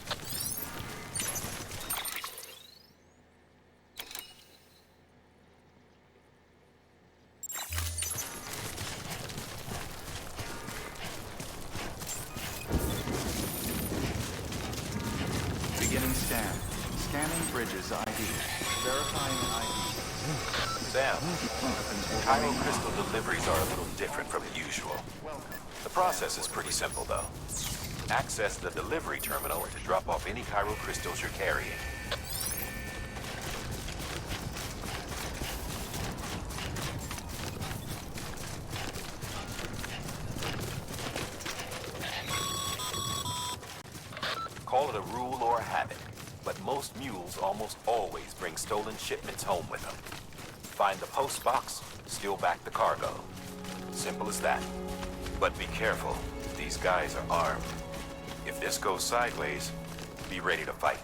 Scan. Scanning bridges ID. Verifying ID. Sam, Chiral crystal deliveries are a little different from usual. The process is pretty simple, though. Access the delivery terminal to drop off any chiral crystals you're carrying. Call it a rule or a habit, but most mules almost always bring stolen shipments home with them. Find the post box, steal back the cargo. Simple as that. But be careful, these guys are armed. If this goes sideways, be ready to fight.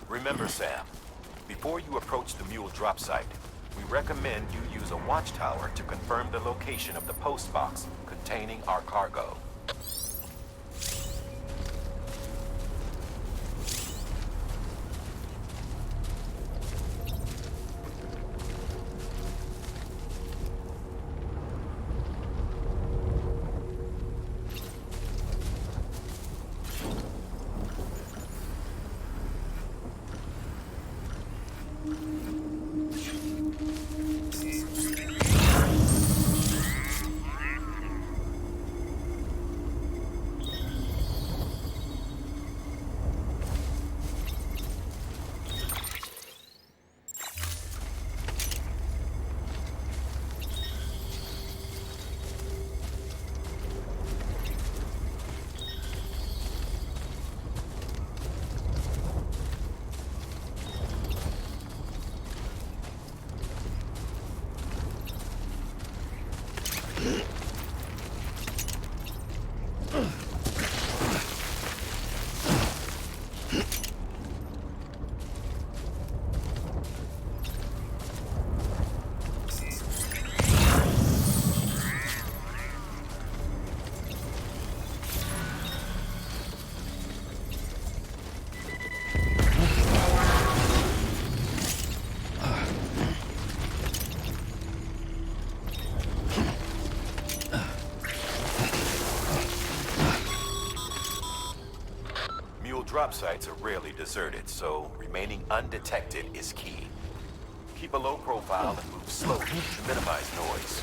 Remember, Sam, before you approach the mule drop site, we recommend you use a watchtower to confirm the location of the post box containing our cargo. Drop sites are rarely deserted, so remaining undetected is key. Keep a low profile and move slowly to minimize noise.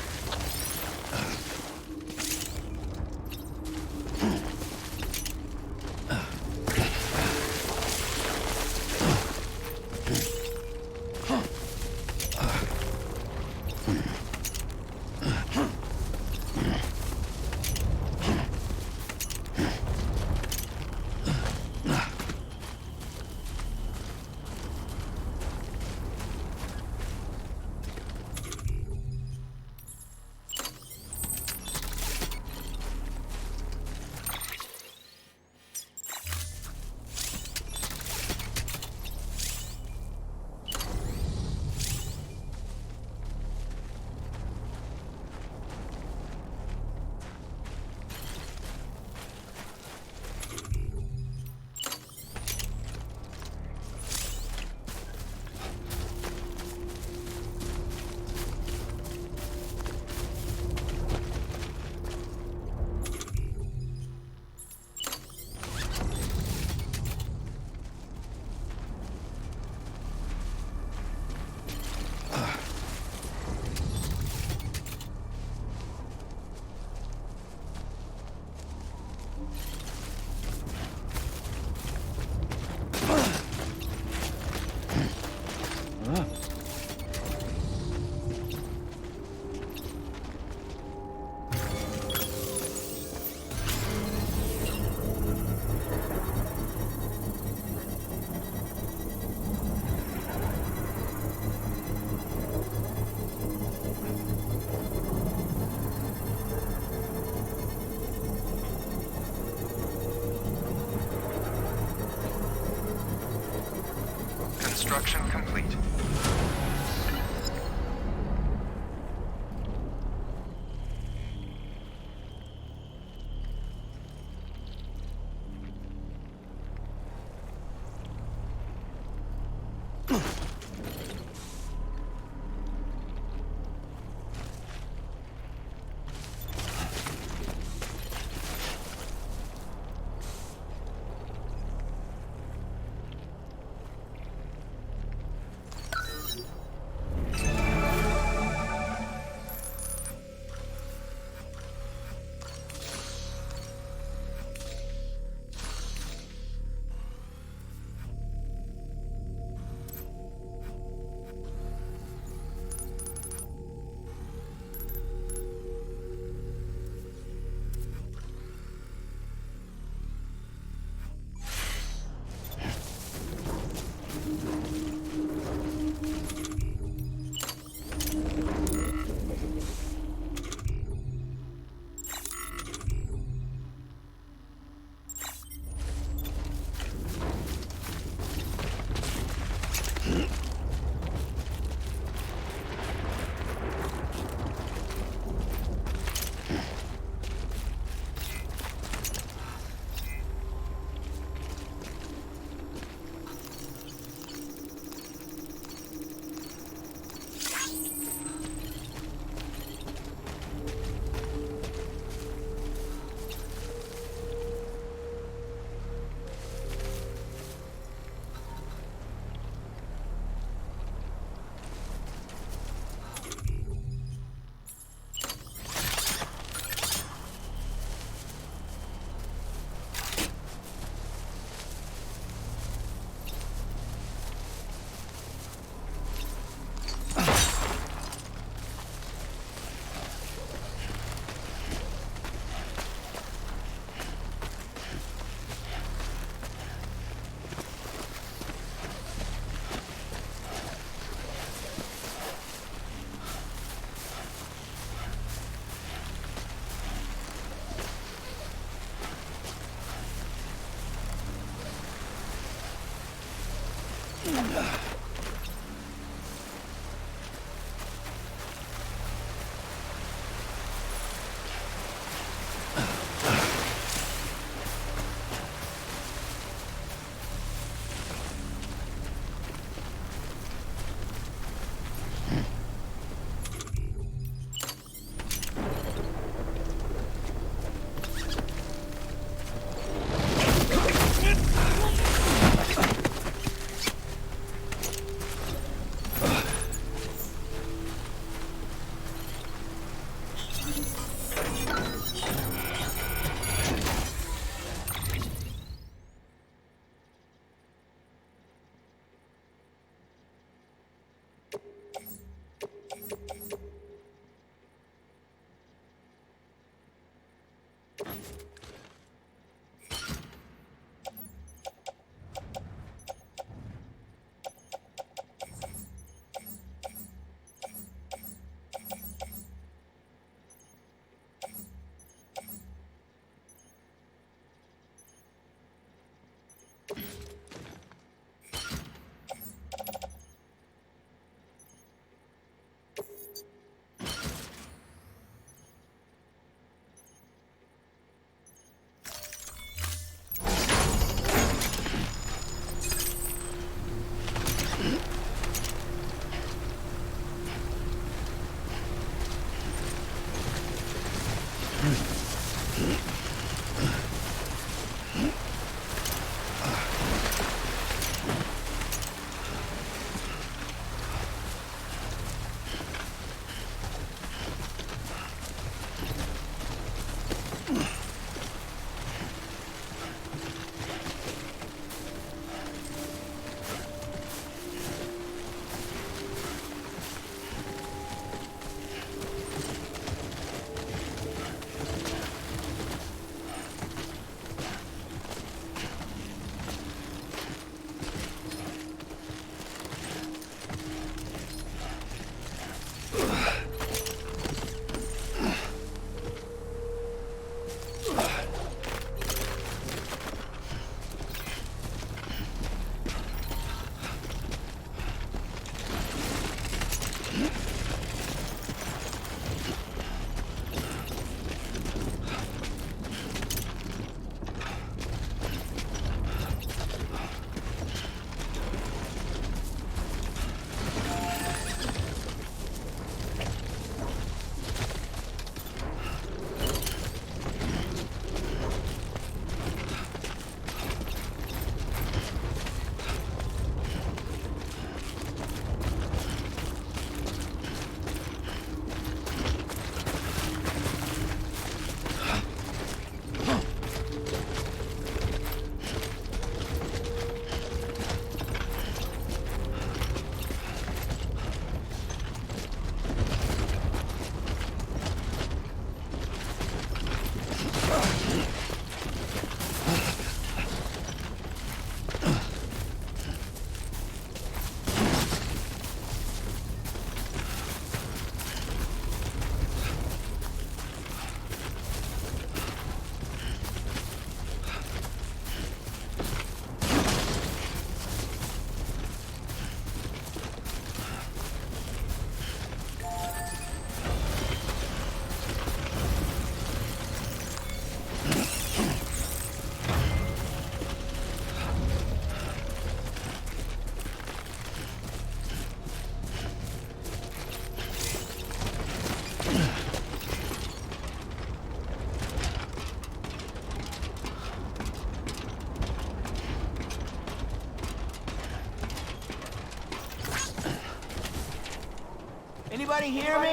Anybody hear me?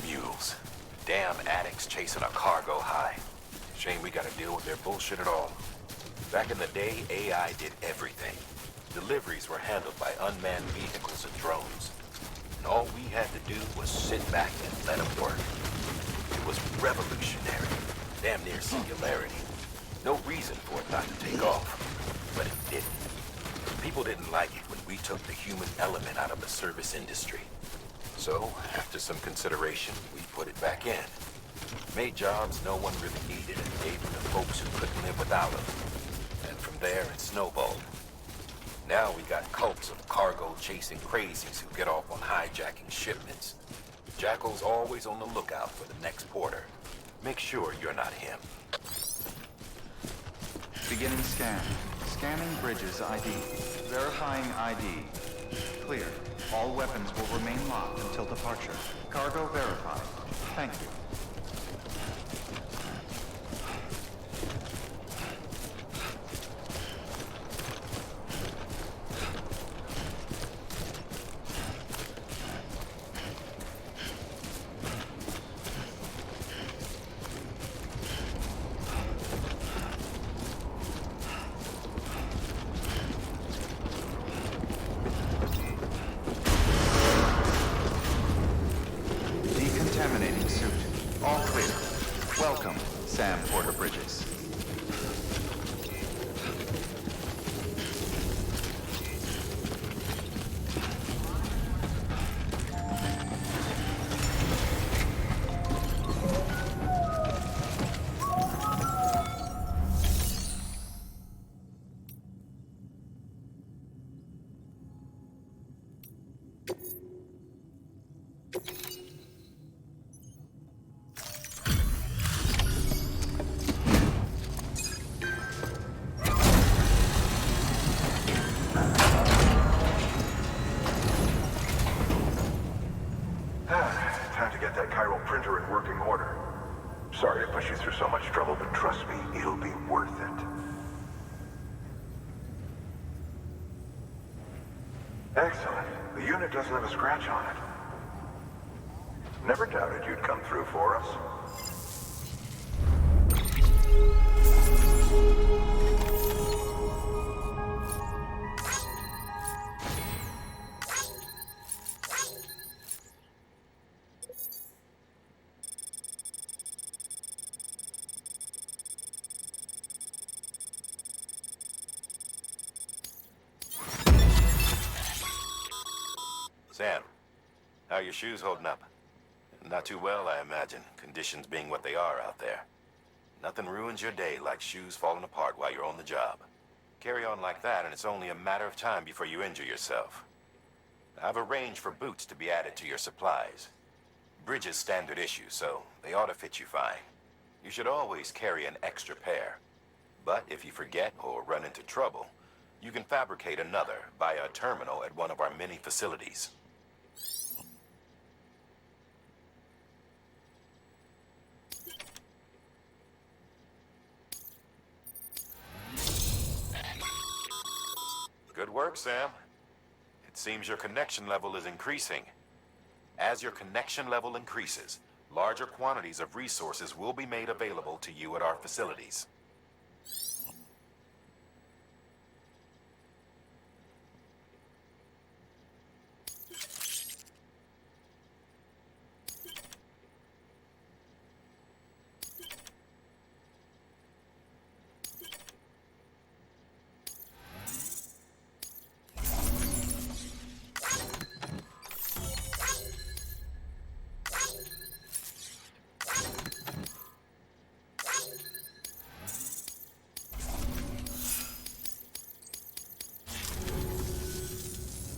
Mules. Damn addicts chasing a cargo high. Shame we gotta deal with their bullshit at all. Back in the day, AI did everything. Deliveries were handled by unmanned vehicles and drones. And all we had to do was sit back and let them work. It was revolutionary. Damn near singularity. No reason for it not to take off. But it didn't. People didn't like it when we took the human element out of the service industry. So, after some consideration, we put it back in. Made jobs no one really needed and gave them to folks who couldn't live without them. And from there, it snowballed. Now we got cults of cargo-chasing crazies who get off on hijacking shipments. Jackal's always on the lookout for the next porter. Make sure you're not him. Beginning scan. Scanning bridges ID. Verifying ID. Clear. All weapons will remain locked until departure. Cargo verified. Thank you. Decontaminating suit. All clear. Welcome time to get that chiral printer in working order. Sorry to push you through so much trouble, but trust me, it'll be worth it. Excellent. The unit doesn't have a scratch on it. Never doubted you'd come through for us. Sam, how are your shoes holding up? Not too well, I imagine, conditions being what they are out there. Nothing ruins your day like shoes falling apart while you're on the job. Carry on like that, and it's only a matter of time before you injure yourself. I've arranged for boots to be added to your supplies. Bridges standard issue, so they ought to fit you fine. You should always carry an extra pair. But if you forget or run into trouble, you can fabricate another via a terminal at one of our many facilities. Good work, Sam. It seems your connection level is increasing. As your connection level increases, larger quantities of resources will be made available to you at our facilities.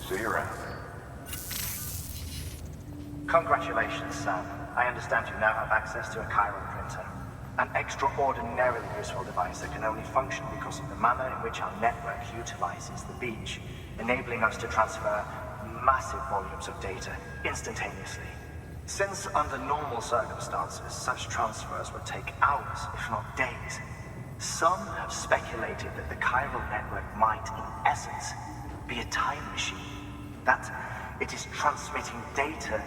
See you around. Congratulations, Sam. I understand you now have access to a chiral printer. An extraordinarily useful device that can only function because of the manner in which our network utilizes the beach, enabling us to transfer massive volumes of data instantaneously. Since under normal circumstances, such transfers would take hours, if not days, some have speculated that the chiral network might, in essence, be a time machine. That it is transmitting data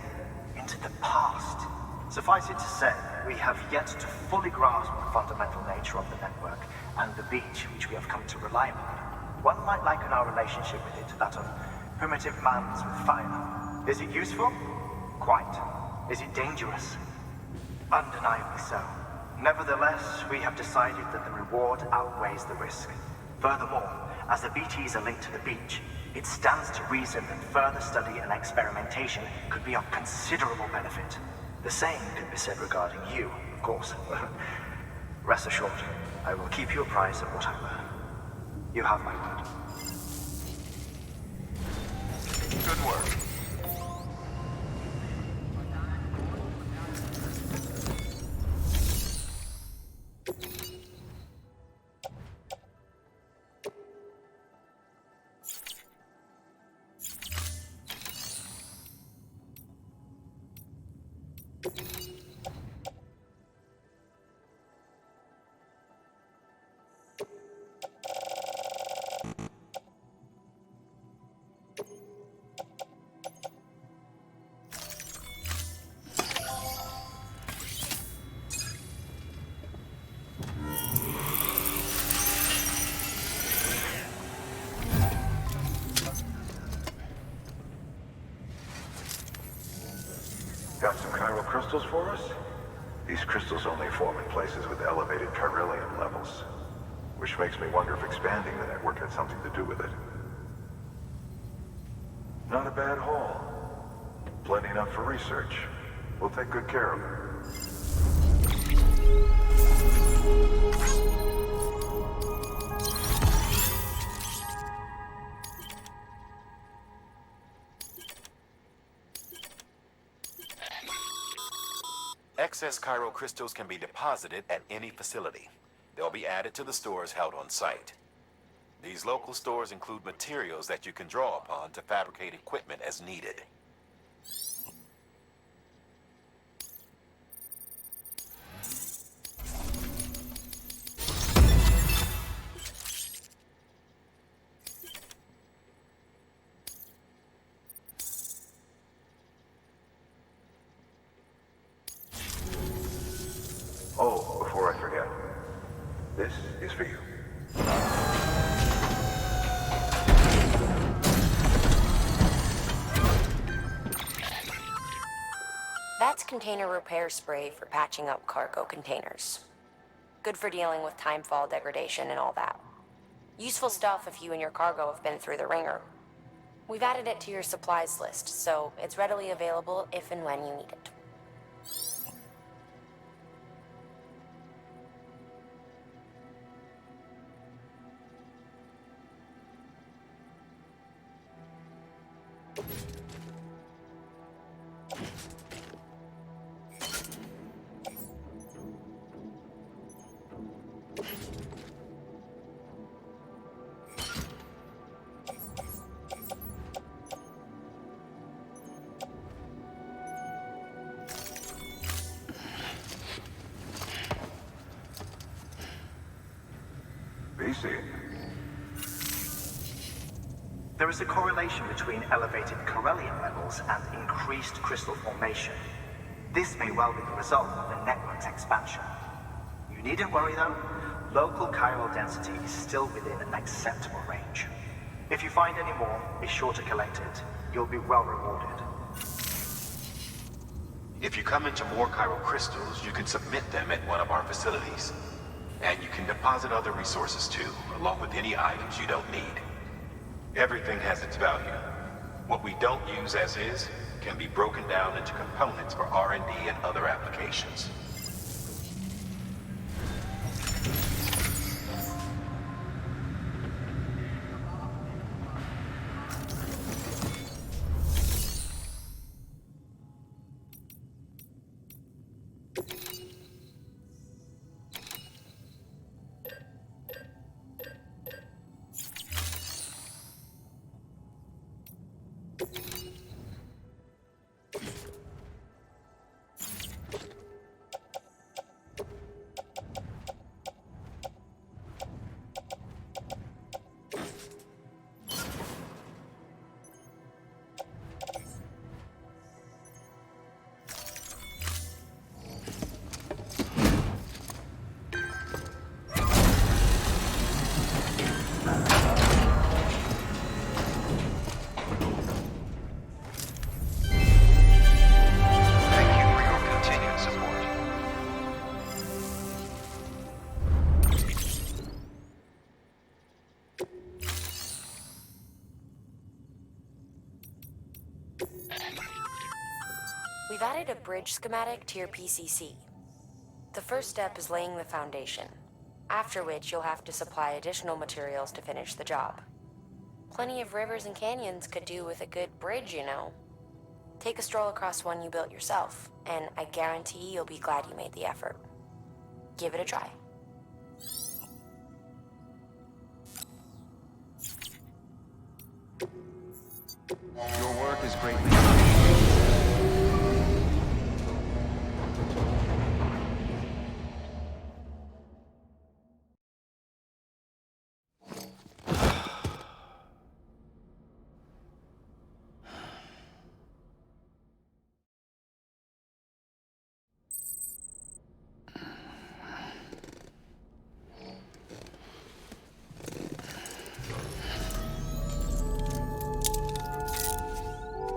into the past. Suffice it to say, we have yet to fully grasp the fundamental nature of the network and the beach which we have come to rely upon. One might liken our relationship with it to that of primitive mans with fire. Is it useful? Quite. Is it dangerous? Undeniably so. Nevertheless, we have decided that the reward outweighs the risk. Furthermore, as the BTs are linked to the beach, it stands to reason that further study and experimentation could be of considerable benefit. The same can be said regarding you, of course. Rest assured, I will keep you apprised of what I learn. You have my word. Good work. Got some chiral crystals for us? These crystals only form in places with elevated chiralium levels, which makes me wonder if expanding the network had something to do with it. Not a bad haul. Plenty enough for research. We'll take good care of it. Excess chiral crystals can be deposited at any facility. They'll be added to the stores held on site. These local stores include materials that you can draw upon to fabricate equipment as needed. is for you. That's container repair spray for patching up cargo containers. Good for dealing with timefall degradation and all that. Useful stuff if you and your cargo have been through the ringer. We've added it to your supplies list, so it's readily available if and when you need it. There is a correlation between elevated Corellium levels and increased crystal formation. This may well be the result of the network's expansion. You needn't worry though. Local chiral density is still within an acceptable range. If you find any more, be sure to collect it. You'll be well rewarded. If you come into more chiral crystals, you can submit them at one of our facilities. And you can deposit other resources too, along with any items you don't need. Everything has its value. What we don't use as is can be broken down into components for R&D and other applications. We've added a bridge schematic to your PCC. The first step is laying the foundation, after which you'll have to supply additional materials to finish the job. Plenty of rivers and canyons could do with a good bridge, you know. Take a stroll across one you built yourself, and I guarantee you'll be glad you made the effort. Give it a try. Your work is greatly appreciated.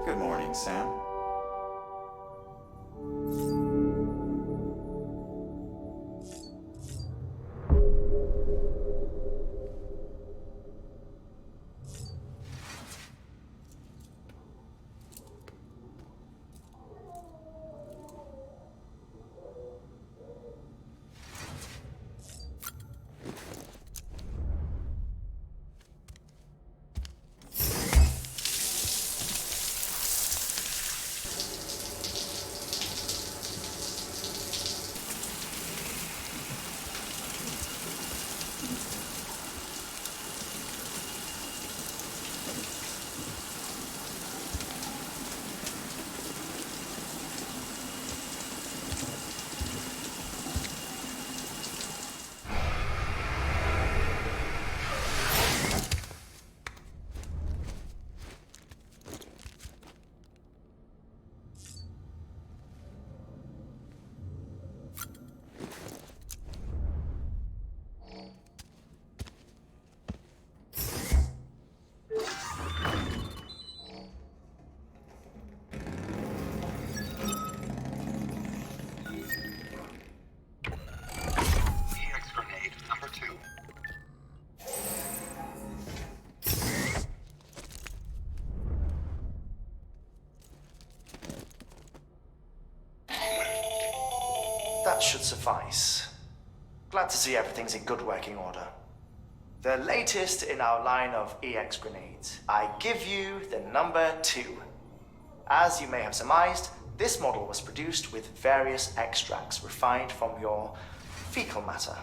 Good morning, Sam. should suffice. Glad to see everything's in good working order. The latest in our line of EX grenades. I give you the number 2. As you may have surmised, this model was produced with various extracts refined from your fecal matter.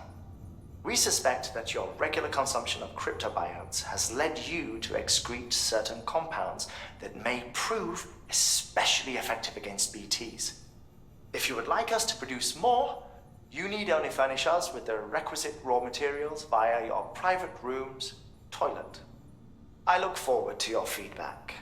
We suspect that your regular consumption of cryptobiotes has led you to excrete certain compounds that may prove especially effective against BTs. If you would like us to produce more, you need only furnish us with the requisite raw materials via your private room's toilet. I look forward to your feedback.